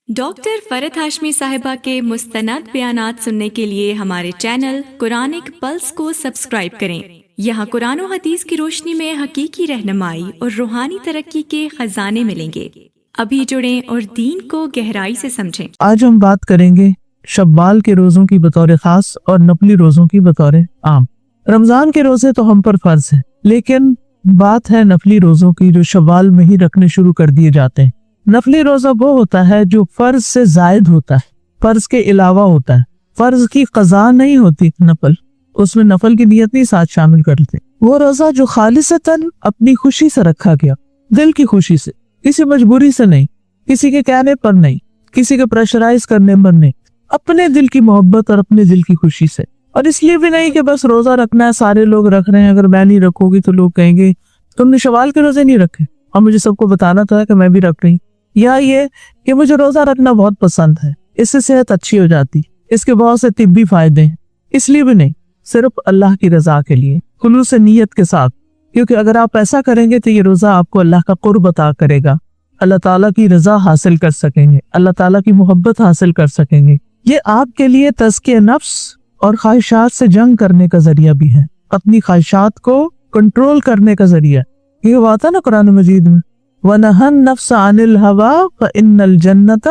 Doctor Farhat Hashmi साहिबा के मुस्तनद बयानात सुनने के लिए हमारे चैनल कुरानिक पल्स को सब्सक्राइब करें। यहाँ कुरान और हदीस की रोशनी में हकीकी रहनुमाई और रूहानी तरक्की के खजाने मिलेंगे। अभी जुड़ें और दीन को गहराई से समझें। आज हम बात करेंगे शव्वाल के रोज़ों की बतौर खास और नफली रोज़ों की बतौर आम। रमज़ान के रोज़े तो हम पर फर्ज है, लेकिन बात है नफली रोज़ों की जो शव्वाल में ही रखने शुरू कर दिए जाते हैं। नफली रोज़ा वो होता है जो फर्ज से जायद होता है, फर्ज के अलावा होता है, फर्ज की कज़ा नहीं होती, नफल उसमें नफल की नियत नहीं साथ शामिल करते। वो रोज़ा जो खालिसतन अपनी खुशी से रखा गया, दिल की खुशी से, किसी मजबूरी से नहीं, किसी के कहने पर नहीं, किसी के प्रेशराइज करने पर नहीं, अपने दिल की मोहब्बत और अपने दिल की खुशी से। और इसलिए भी नहीं कि बस रोज़ा रखना है, सारे लोग रख रहे हैं, अगर मैं नहीं रखूंगी तो लोग कहेंगे तुमने शव्वाल के रोज़े नहीं रखे और मुझे सबको बताना था कि मैं भी रख रही, या ये कि मुझे रोज़ा रखना बहुत पसंद है, इससे सेहत अच्छी हो जाती, इसके बहुत से तिब्बी फायदे हैं। इसलिए भी नहीं, सिर्फ अल्लाह की रजा के लिए खुलूस नियत के साथ, क्योंकि अगर आप ऐसा करेंगे तो ये रोज़ा आपको अल्लाह का कुर्ब अता करेगा, अल्लाह ताला की रजा हासिल कर सकेंगे, अल्लाह ताला की मोहब्बत हासिल कर सकेंगे। ये आपके लिए तज़किया नफ्स और ख्वाहिशात से जंग करने का जरिया भी है, अपनी ख्वाहिशात को कंट्रोल करने का जरिया। ये बात है ना कुरान मजीद में, वनहन नफ्स अनिल हवा फइन्नल जन्नत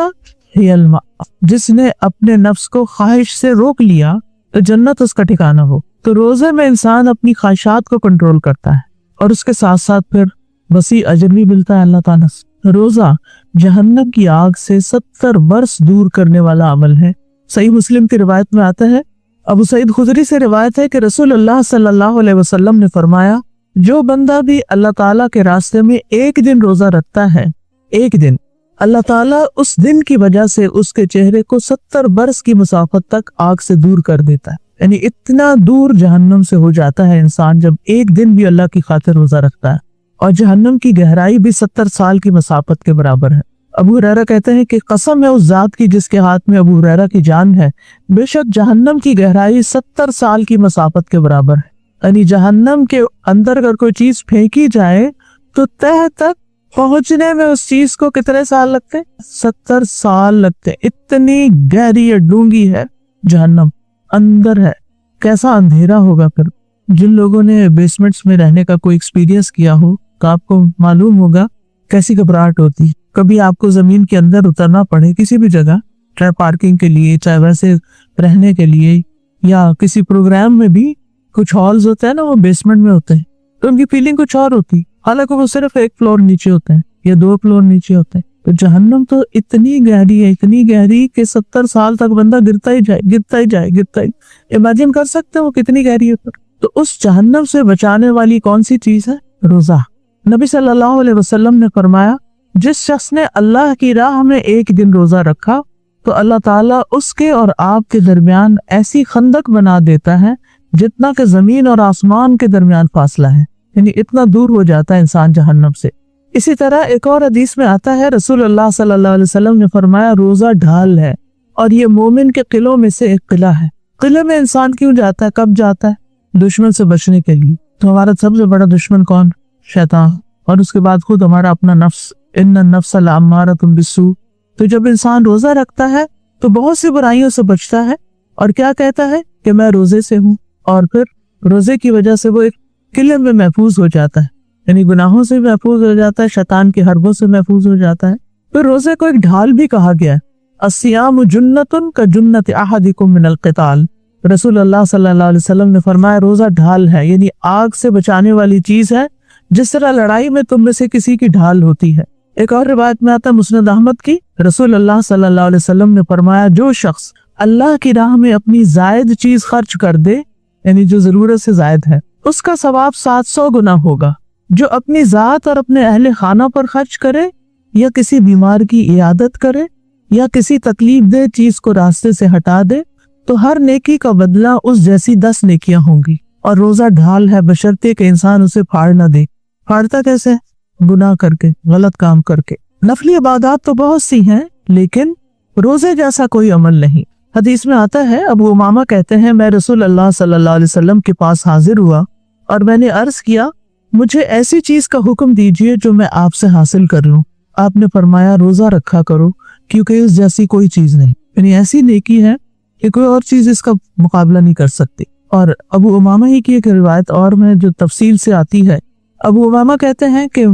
हियल मअवा। जिसने अपने नफ्स को ख्वाहिश से रोक लिया तो जन्नत उसका ठिकाना हो। तो रोजे में इंसान अपनी ख्वाहिशात को कंट्रोल करता है और उसके साथ साथ फिर वसी अजर भी मिलता है अल्लाह ताला से। रोजा जहन्नम की आग से 70 बरस दूर करने वाला अमल है। सही मुस्लिम की रिवायत में आता है, अबू सईद खुदरी से रिवायत है कि रसूलुल्लाह सल्लल्लाहु अलैहि वसल्लम ने फरमाया, जो बंदा भी अल्लाह ताला के रास्ते में एक दिन रोजा रखता है, एक दिन, अल्लाह ताला उस दिन की वजह से उसके चेहरे को 70 बरस की मुसाफत तक आग से दूर कर देता है। यानी इतना दूर जहन्नम से हो जाता है इंसान जब एक दिन भी अल्लाह की खातिर रोजा रखता है। और जहन्नम की गहराई भी 70 साल की मुसाफत के बराबर है। अबू हुरैरा कहते हैं कि कसम है उस जात की जिसके हाथ में अबू हुरैरा की जान है, बेशक जहन्नम की गहराई 70 साल की मुसाफत के बराबर है। यानी जहन्नम के अंदर अगर कोई चीज फेंकी जाए तो तह तक पहुंचने में उस चीज को कितने साल लगते हैं? 70 साल लगते हैं। इतनी गहरी और डूंगी है जहन्नम, अंदर है। कैसा अंधेरा होगा फिर। जिन लोगों ने बेसमेंट्स में रहने का कोई एक्सपीरियंस किया हो तो आपको मालूम होगा कैसी घबराहट होती है। कभी आपको जमीन के अंदर उतरना पड़े किसी भी जगह, चाहे पार्किंग के लिए, चाहे वैसे रहने के लिए, या किसी प्रोग्राम में भी कुछ हॉल्स होते हैं ना, वो बेसमेंट में होते हैं, तो उनकी फीलिंग कुछ और होती है, हालांकि वो सिर्फ एक फ्लोर नीचे होते हैं या 2 फ्लोर नीचे होते हैं। तो जहन्नम तो इतनी गहरी है, इतनी गहरी कि 70 साल तक बंदा गिरता ही जाए, गिरता ही जाए, गिरता ही। इमेजिन कर सकते हैं वो कितनी गहरी है। तो उस जहन्नम से बचाने वाली कौन सी चीज है? रोजा। नबी सल्लल्लाहु अलैहि वसल्लम ने फरमाया, जिस शख्स ने अल्लाह की राह में एक दिन रोजा रखा तो अल्लाह ताला उसके और आपके दरमियान ऐसी खंदक बना देता है जितना कि जमीन और आसमान के दरमियान फासला है। यानी इतना दूर हो जाता है इंसान जहन्नम से। इसी तरह एक और हदीस में आता है, रसूलुल्लाह सल्लल्लाहु अलैहि वसल्लम ने फरमाया, रोजा ढाल है और ये मोमिन के किलों में से एक किला है। किले में इंसान क्यों जाता है, कब जाता है? दुश्मन से बचने के लिए। तो हमारा सबसे बड़ा दुश्मन कौन? शैतान। और उसके बाद खुद हमारा अपना नफ्स, इन्नन नफ्स लअम्मारतुम बिस्सू। तो जब इंसान रोजा रखता है तो बहुत सी बुराइयों से बचता है और क्या कहता है कि मैं रोजे से हूँ, और फिर रोजे की वजह से वो एक किले में महफूज हो जाता है, यानी गुनाहों से महफूज हो जाता है, शैतान के हरबों से महफूज हो जाता है। फिर रोजे को एक ढाल भी कहा गया है। अस्सियामु जुन्नतुन का जुन्नत अहदिकुम मिनल क़िताल। रसूलुल्लाह सल्लल्लाहु अलैहि वसल्लम ने फरमाया, रोजा ढाल है, यानी आग से बचाने वाली चीज है, जिस तरह लड़ाई में तुम में से किसी की ढाल होती है। एक और रिवायत में आता है मुस्नद अहमद की, रसूलुल्लाह सल्लल्लाहु अलैहि वसल्लम ने फरमाया, जो शख्स अल्लाह की राह में अपनी जायद चीज खर्च कर दे, यानी जो जरूरत से जायद है, उसका सवाब 700 गुना होगा। जो अपनी जात और अपने अहले खाना पर खर्च करे, या किसी बीमार की इयादत करे, या किसी तकलीफ दे चीज को रास्ते से हटा दे, तो हर नेकी का बदला उस जैसी 10 नेकियां होंगी। और रोजा ढाल है बशर्ते कि इंसान उसे फाड़ न दे। फाड़ता कैसे? गुनाह करके, गलत काम करके। नफली इबादत तो बहुत सी हैं, लेकिन रोजे जैसा कोई अमल नहीं। हदीस में आता है, अबू उमामा कहते हैं, मैं रसूलुल्लाह सल्लल्लाहु अलैहि वसल्लम के पास हाजिर हुआ और मैंने अर्ज किया, मुझे ऐसी चीज का हुक्म दीजिए जो मैं आपसे हासिल कर लूं। आपने फरमाया, रोजा रखा करो, क्योंकि इस जैसी कोई चीज नहीं, यानी ऐसी नेकी है कि कोई और चीज इसका मुकाबला नहीं कर सकती। और अबू उमामा ही की एक रिवायत और में जो तफसील से आती है, अबू उमामा कहते हैं कि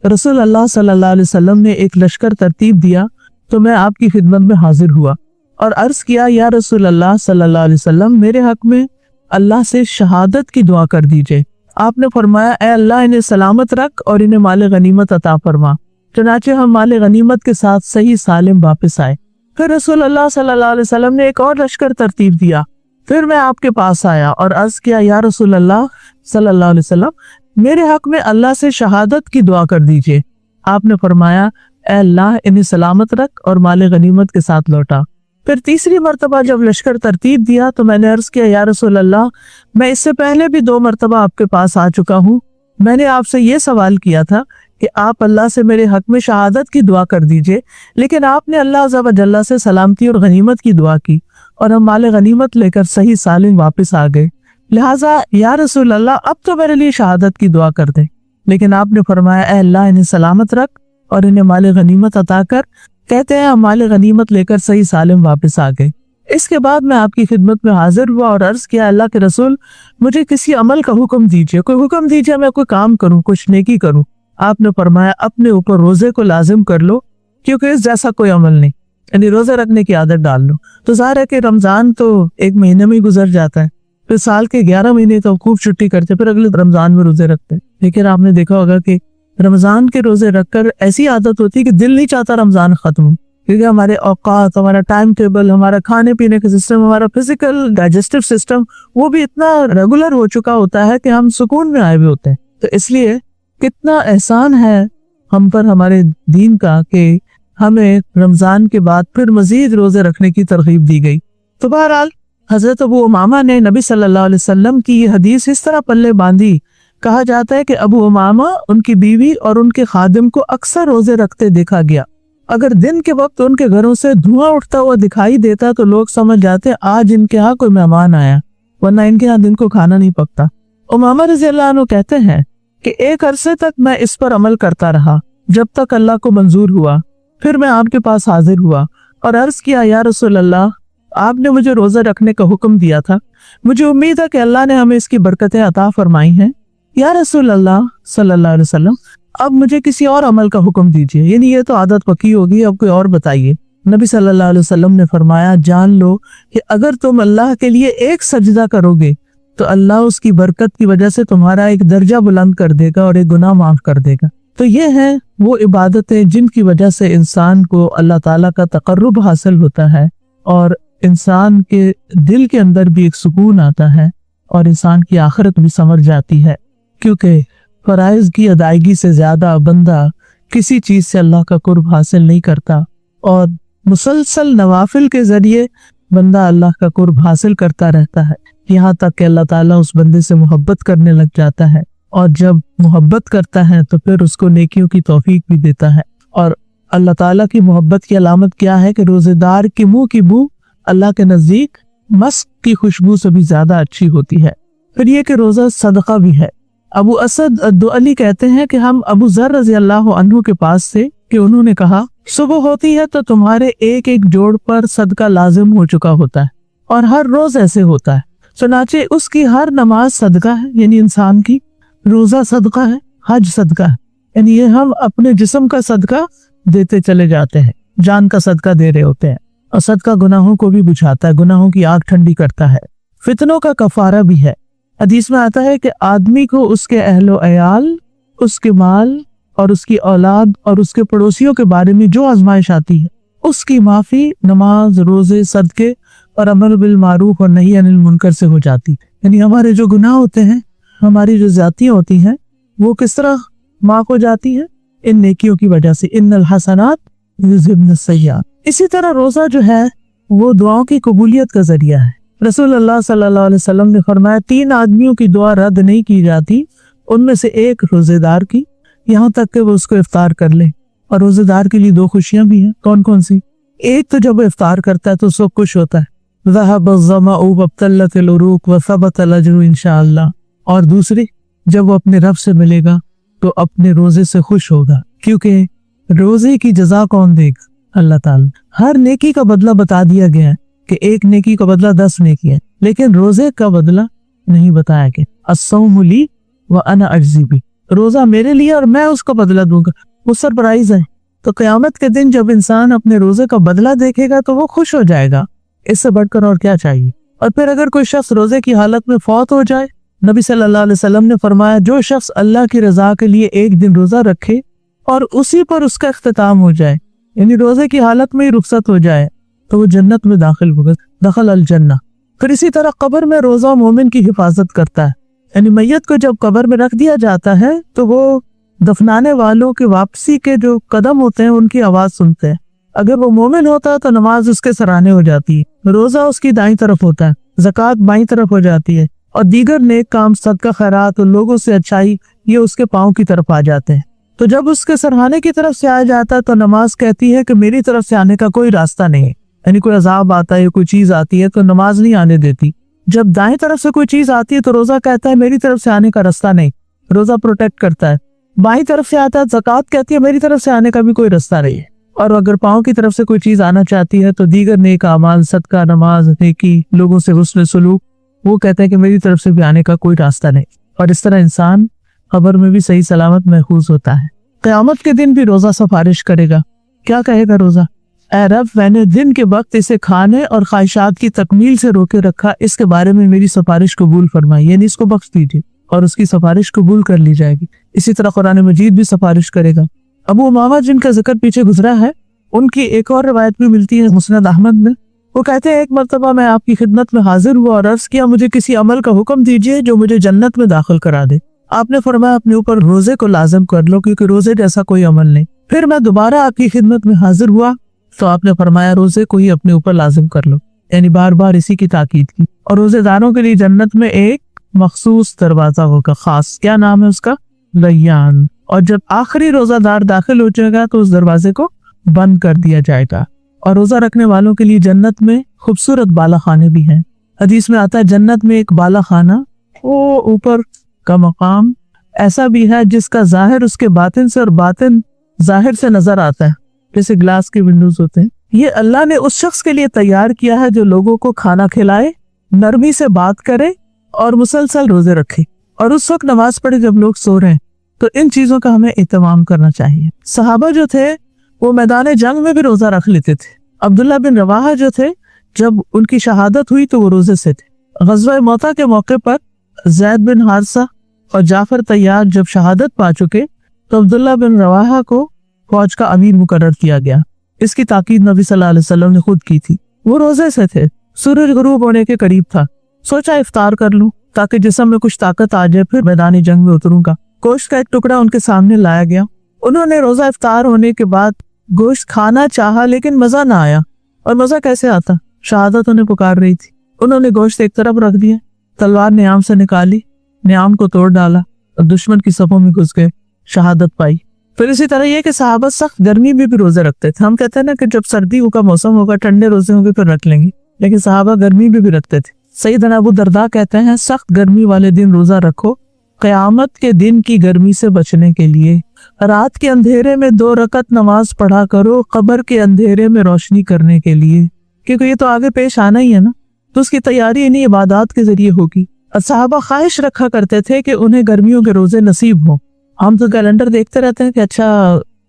रसूल अल्लाह सल्लल्लाहु अलैहि वसल्लम ने एक लश्कर तरतीब दिया तो मैं आपकी खिदमत में हाजिर हुआ और अर्ज किया, या रसूल अल्लाह सल्लल्लाहु अलैहि वसल्लम, मेरे हक में अल्लाह से शहादत की दुआ कर दीजिए। आपने फरमाया, ए अल्लाह, इन्हें सलामत रख और इन्हें माल गनीमत अता फरमा। चुनाचे हम माल गनीमत के साथ सही सालिम वापस आए। फिर रसूल अल्लाह सल्लल्लाहु अलैहि वसल्लम ने एक और लश्कर तरतीब दिया। फिर मैं आपके पास आया और अर्ज किया, या रसूल अल्लाह सल्लल्लाहु अलैहि वसल्लम, मेरे हक में अल्लाह से शहादत की दुआ कर दीजिए। आपने फरमाया, ए अल्लाह, इन्हें सलामत रख और माल गनीमत के साथ लौटा। फिर तीसरी मर्तबा जब लश्कर तरतीब दिया तो मैंने अर्ज किया, या रसूल अल्लाह, मैं इससे पहले भी 2 मर्तबा आपके पास आ चुका हूँ। मैंने आपसे ये सवाल किया था कि आप अल्लाह से मेरे हक में शहादत की दुआ कर दीजिए, लेकिन आपने अल्लाह अज़्ज़ा व जल्ला से सलामती और गनीमत की दुआ की और हम माल गनीमत लेकर सही सालिम वापस आ गए। लिहाजा या रसूल अल्लाह, अब तो मेरे लिए शहादत की दुआ कर दे। लेकिन आपने फरमाया, ए अल्लाह, इन्हें सलामत रख और इन्हें माल गनीमत अता कर। कहते हैं हम माल गनीमत लेकर सही सालिम वापस आ गए। इसके बाद मैं आपकी खिदमत में हाजिर हुआ और अर्ज किया, अल्लाह के रसूल, मुझे किसी अमल का हुक्म दीजिए, कोई हुक्म दीजिए, मैं कोई काम करूं, कुछ नेकी करूं। आपने फरमाया, अपने ऊपर रोजे को लाजिम कर लो, क्योंकि इस जैसा कोई अमल नहीं, यानी रोजे रखने की आदत डाल लो। तो ज़ाहिर है कि रमजान तो 1 महीने में ही गुजर जाता है, फिर साल के 11 महीने तो खूब छुट्टी करते, फिर अगले रमजान में रोजे रखते। लेकिन आपने देखा होगा कि रमजान के रोजे रखकर ऐसी आदत होती है कि दिल नहीं चाहता रमजान खत्म हो, क्योंकि हमारे औकात, हमारा टाइम टेबल, हमारा खाने पीने का सिस्टम, हमारा फिजिकल डाइजेस्टिव सिस्टम वो भी इतना रेगुलर हो चुका होता है कि हम सुकून में आए हुए होते हैं। तो इसलिए कितना एहसान है हम पर हमारे दीन का कि हमें रमजान के बाद फिर मजीद रोजे रखने की तरगीब दी गई। तो बहरहाल हजरत अबू उमामा ने नबी सल्लल्लाहु अलैहि वसल्लम की ये हदीस इस तरह पल्ले बांधी। कहा जाता है कि अबू उमामा, उनकी बीवी और उनके खादिम को अक्सर रोजे रखते देखा गया। अगर दिन के वक्त उनके घरों से धुआं उठता हुआ दिखाई देता तो लोग समझ जाते आज इनके यहाँ कोई मेहमान आया, वरना इनके यहाँ दिन को खाना नहीं पकता। उमामा रज़ियल्लाहु अन्हु कहते हैं कि एक अरसे तक मैं इस पर अमल करता रहा जब तक अल्लाह को मंजूर हुआ। फिर मैं आपके पास हाजिर हुआ और अर्ज किया, या रसूल अल्लाह, आपने मुझे रोजा रखने का हुक्म दिया था, मुझे उम्मीद है कि अल्लाह ने हमें इसकी बरकतें अता फरमाई हैं। या रसूल अल्लाह सल्लल्लाहु अलैहि वसल्लम, अब मुझे किसी और अमल का हुक्म दीजिए, यानी ये तो आदत पक्की होगी, अब कोई और बताइए। नबी सल्लल्लाहु अलैहि वसल्लम ने फरमाया, जान लो कि अगर तुम अल्लाह के लिए एक सजदा करोगे तो अल्लाह उसकी बरकत की वजह से तुम्हारा एक दर्जा बुलंद कर देगा और एक गुनाह माफ कर देगा। तो ये है वो इबादतें जिनकी वजह से इंसान को अल्लाह ताला का तकर्रुब हासिल होता है और इंसान के दिल के अंदर भी एक सुकून आता है और इंसान की आखिरत भी समझ जाती है, क्योंकि फराइज की अदायगी से ज्यादा बंदा किसी चीज से अल्लाह का कुर्ब हासिल नहीं करता और मुसलसल नवाफिल के जरिए बंदा अल्लाह का कुर्ब हासिल करता रहता है, यहाँ तक कि अल्लाह ताला उस बंदे से मोहब्बत करने लग जाता है और जब मोहब्बत करता है तो फिर उसको नेकियों की तौफीक भी देता है। और अल्लाह ताला की मोहब्बत की अलामत क्या है कि रोजेदार के मुंह की बू अल्लाह के नजदीक मस्क की खुशबू से भी ज्यादा अच्छी होती है। फिर ये कि रोजा सदका भी है। अबू असद दुअली कहते हैं कि हम अबू ज़र रज़ियल्लाहु अन्हु के पास से कि उन्होंने कहा, सुबह होती है तो तुम्हारे एक एक जोड़ पर सदका लाजिम हो चुका होता है और हर रोज ऐसे होता है, चुनाचे उसकी हर नमाज सदका है, यानी इंसान की रोजा सदका है, हज सदका है, यानी ये हम अपने जिस्म का सदका देते चले जाते हैं, जान का सदका दे रहे होते हैं। और सदका गुनाहों को भी बुझाता है, गुनाहों की आग ठंडी करता है, फितनों का कफारा भी है। हदीस में आता है कि आदमी को उसके अहलो अयाल, उसके माल और उसकी औलाद और उसके पड़ोसियों के बारे में जो आजमाइश आती है उसकी माफी नमाज, रोजे, सदके और अमर बिल मारूफ और नही अनिल मुनकर से हो जाती है। यानी हमारे जो गुनाह होते हैं, हमारी जो ज्यादतियां होती हैं, वो किस तरह माफ हो जाती है? इन नेकियों की वजह से। इन्नल हसनात युज़हिबन सय्यात। इसी तरह रोजा जो है वो दुआओं की कबूलियत का जरिया है। रसूल अल्लाह सल्लल्लाहु अलैहि वसल्लम ने फरमाया, 3 आदमियों की दुआ रद्द नहीं की जाती, उनमें से एक रोजेदार की, यहाँ तक कि वो उसको इफ्तार कर ले। और रोजेदार के लिए 2 खुशियां भी हैं। कौन कौन सी? एक तो जब वो इफ्तार करता है तो सब खुश होता है, ज़हबज़्ज़माउ वब्तल्लतिल उरूक व सबतल अज्रु इंशाअल्लाह। और दूसरी, जब वो अपने रब से मिलेगा तो अपने रोजे से खुश होगा, क्योंकि रोजे की जजा कौन देगा? अल्लाह ताला। हर नेकी का बदला बता दिया गया है कि एक नेकी का बदला 10 नेकी है, लेकिन रोजे का बदला नहीं बताया गया। अस्सौमु ली व अना अज्ज़ी बी, रोजा मेरे लिए और मैं उसका बदला दूंगा। वो सरप्राइज है। तो क़यामत के दिन जब इंसान अपने रोजे का बदला देखेगा तो वो खुश हो जाएगा। इससे बढ़कर और क्या चाहिए। और फिर अगर कोई शख्स रोजे की हालत में फौत हो जाए, नबी सल्लल्लाहु अलैहि वसल्लम ने फरमाया, जो शख्स अल्लाह की रजा के लिए एक दिन रोजा रखे और उसी पर उसका इख्तिताम हो जाए, यानी रोजे की हालत में ही रुखसत हो जाए, तो वो जन्नत में दाखिल होगा, दखल अल जन्नह। फिर इसी तरह कब्र में रोजा मोमिन की हिफाजत करता है। यानी मैयत को जब कब्र में रख दिया जाता है तो वो दफनाने वालों के वापसी के जो कदम होते हैं उनकी आवाज सुनते हैं। अगर वो मोमिन होता है तो नमाज उसके सराहने हो जाती है, रोजा उसकी दाईं तरफ होता है, ज़कात बाईं तरफ हो जाती है, और दीगर नेक काम, सदका, खैरात और लोगों से अच्छाई ये उसके पाँव की तरफ आ जाते हैं। तो जब उसके सराहने की तरफ से आ जाता है तो नमाज कहती है कि मेरी तरफ से आने का कोई रास्ता नहीं है। यानी कोई अजाब आता है, कोई चीज आती है तो नमाज नहीं आने देती। जब दाएं तरफ से कोई चीज आती है तो रोजा कहता है मेरी तरफ से आने का रास्ता नहीं, रोजा प्रोटेक्ट करता है। बाईं तरफ से आता है, ज़कात कहती है मेरी तरफ से आने का भी कोई रास्ता नहीं है। और अगर पाँव की तरफ से कोई चीज आना चाहती है तो दीगर नेक अमाल, सदका, नमाज, नेकी, लोगों से हुस्न सलूक, वो कहता है कि मेरी तरफ से भी आने का कोई रास्ता नहीं। और इस तरह इंसान कब्र में भी सही सलामत महफूज होता है। क़यामत के दिन भी रोजा सिफारिश करेगा। क्या कहेगा रोजा? ऐ रब, मैंने दिन के वक्त इसे खाने और ख्वाहिशात की तकमील से रोके रखा, इसके बारे में मेरी सिफारिश कबूल फरमाई, यानी इसको बख्श दीजिए और उसकी सिफारिश कबूल कर ली जाएगी। इसी तरह कुरान मजीद भी सिफारिश करेगा। अबू उमामा जिनका जिक्र पीछे गुजरा है, उनकी एक और रवायत भी मिलती है मुस्नद अहमद में। वो कहते हैं एक मरतबा मैं आपकी खिदमत में हाजिर हुआ और अर्ज किया, मुझे किसी अमल का हुक्म दीजिए जो मुझे जन्नत में दाखिल करा दे। आपने फरमाया अपने ऊपर रोजे को लाजिम कर लो, क्योंकि रोजे जैसा कोई अमल नहीं। फिर मैं दोबारा आपकी खिदमत में हाजिर हुआ तो आपने फरमाया रोजे को ही अपने ऊपर लाजिम कर लो, यानी बार बार इसी की ताकीद की। और रोजेदारों के लिए जन्नत में एक मखसूस दरवाजा होगा खास, क्या नाम है उसका? रय्यान। और जब आखिरी रोजादार दाखिल हो जाएगा तो उस दरवाजे को बंद कर दिया जाएगा। और रोजा रखने वालों के लिए जन्नत में खूबसूरत बाला खाने भी हैं। हदीस में आता है जन्नत में एक बाला खाना, वो ऊपर का मकाम ऐसा भी है जिसका जाहिर उसके बातिन से और बातिन जाहिर से नजर आता है, जैसे ग्लास के विंडोज होते हैं। ये अल्लाह ने उस शख्स के लिए तैयार किया है जो लोगों को खाना खिलाए, नरमी से बात करे और मुसलसल रोजे रखे, और उस वक्त नमाज पढ़े जब लोग सो रहे हैं। तो इन चीजों का हमें एहतमाम करना चाहिए। सहाबा जो थे वो मैदान जंग में भी रोजा रख लेते थे। अब्दुल्ला बिन रवाहा जो थे, जब उनकी शहादत हुई तो वो रोजे से थे। ग़ज़वा मौता के मौके पर ज़ैद बिन हारिसा और जाफर तैयार जब शहादत पा चुके तो अब्दुल्ला बिन रवाहा को फौज का अमीर मुकर्रर किया गया। इसकी ताकीद नबी सल्लल्लाहु अलैहि वसल्लम ने खुद की थी। वो रोजे से थे, सूरज गुरूब होने के करीब था। सोचा इफ्तार कर लूं ताकि जिस्म में कुछ ताकत आ जाए, फिर मैदानी जंग में उतरूंगा। गोश्त का एक टुकड़ा उनके सामने लाया गया। उन्होंने रोजा इफ्तार होने के बाद गोश्त खाना चाहा, लेकिन मजा ना आया। और मजा कैसे आता? शहादत उन्हें पुकार रही थी। उन्होंने गोश्त एक तरफ रख दिया, तलवार न्याम से निकाली, न्याम को तोड़ डाला और दुश्मन की सफों में घुस गए, शहादत पाई। फिर इसी तरह ये कि सहाबा सख्त गर्मी में भी रोजे रखते थे। हम कहते हैं ना कि जब सर्दी का मौसम होगा, ठंडे रोजे होंगे फिर रख लेंगे, लेकिन सहाबा गर्मी में भी रखते थे। सैयदना अबू दरदा कहते हैं सख्त गर्मी वाले दिन रोजा रखो, क़यामत के दिन की गर्मी से बचने के लिए। रात के अंधेरे में 2 रकत नमाज पढ़ा करो, कब्र के अंधेरे में रोशनी करने के लिए, क्योंकि ये तो आगे पेश आना ही है ना, तो उसकी तैयारी इन्हीं इबादत के जरिए होगी। और सहाबा ख्वाहिश रखा करते थे कि उन्हें गर्मियों के रोजे नसीब हो। हम तो कैलेंडर देखते रहते हैं कि अच्छा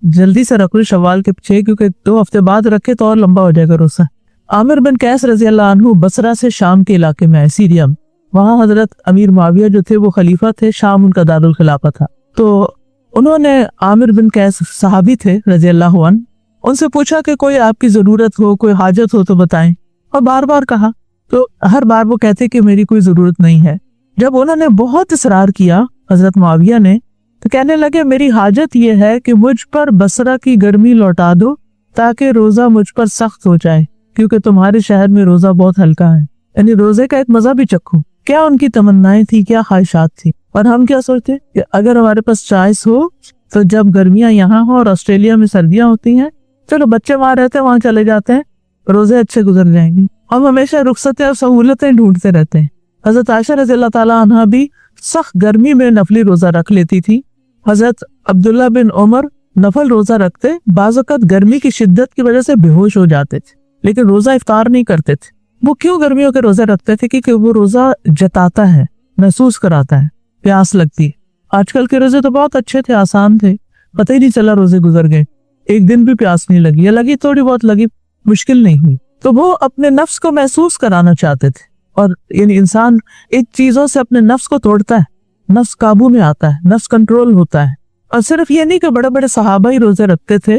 जल्दी से रख लो शव्वाल के पीछे, क्योंकि 2 हफ्ते बाद रखे तो और लंबा हो जाएगा रोजा। आमिर बिन कैस रजी अल्लाह अन्हु बसरा से शाम के इलाके में है, सीरिया में। वहाँ हजरत अमीर मुआविया जो थे वो खलीफा थे, शाम उनका दारुल खिलाफा था। तो उन्होंने आमिर बिन कैस सहाबी थे रजी अल्लाह अन्हु, उनसे पूछा कि कोई आपकी जरूरत हो, कोई हाजत हो तो बताएं, और बार बार कहा। तो हर बार वो कहते कि मेरी कोई जरूरत नहीं है। जब उन्होंने बहुत इसरार किया हजरत मुआविया ने, तो कहने लगे मेरी हाजत ये है कि मुझ पर बसरा की गर्मी लौटा दो ताकि रोजा मुझ पर सख्त हो जाए, क्योंकि तुम्हारे शहर में रोजा बहुत हल्का है, यानी रोजे का एक मजा भी चखूं। क्या उनकी तमन्नाएं थी, क्या ख्वाहिशात थी। और हम क्या सोचते कि अगर हमारे पास चॉइस हो तो जब गर्मियां यहाँ हो और ऑस्ट्रेलिया में सर्दियां होती हैं, चलो बच्चे वहां रहते हैं, वहां चले जाते हैं, रोजे अच्छे गुजर जाएंगे। हम हमेशा रुखसतें और सहूलतें ढूंढते रहते हैं। हजरत आयशा रज़ी अल्लाह ताला अन्हा भी सख्त गर्मी में नफली रोजा रख लेती थी। हजरत अब्दुल्ला बिन उमर नफल रोजा रखते, बाज़ वक़्त गर्मी की शिद्दत की वजह से बेहोश हो जाते थे, लेकिन रोजा इफ्तार नहीं करते थे। वो क्यों गर्मियों के रोजे रखते थे? क्योंकि वो रोजा जताता है, महसूस कराता है प्यास लगती है। आजकल के रोजे तो बहुत अच्छे थे, आसान थे, पता ही नहीं चला रोजे गुजर गए, एक दिन भी प्यास नहीं लगी, या लगी थोड़ी बहुत लगी, मुश्किल नहीं हुई। तो वो अपने नफ्स को महसूस कराना चाहते थे। और यानी इंसान इन चीजों से अपने नफ्स को तोड़ता है, नफ्स काबू में आता है, नफ्स कंट्रोल होता है। और सिर्फ ये नहीं कि बड़े बड़े सहाबा ही रोजे रखते थे,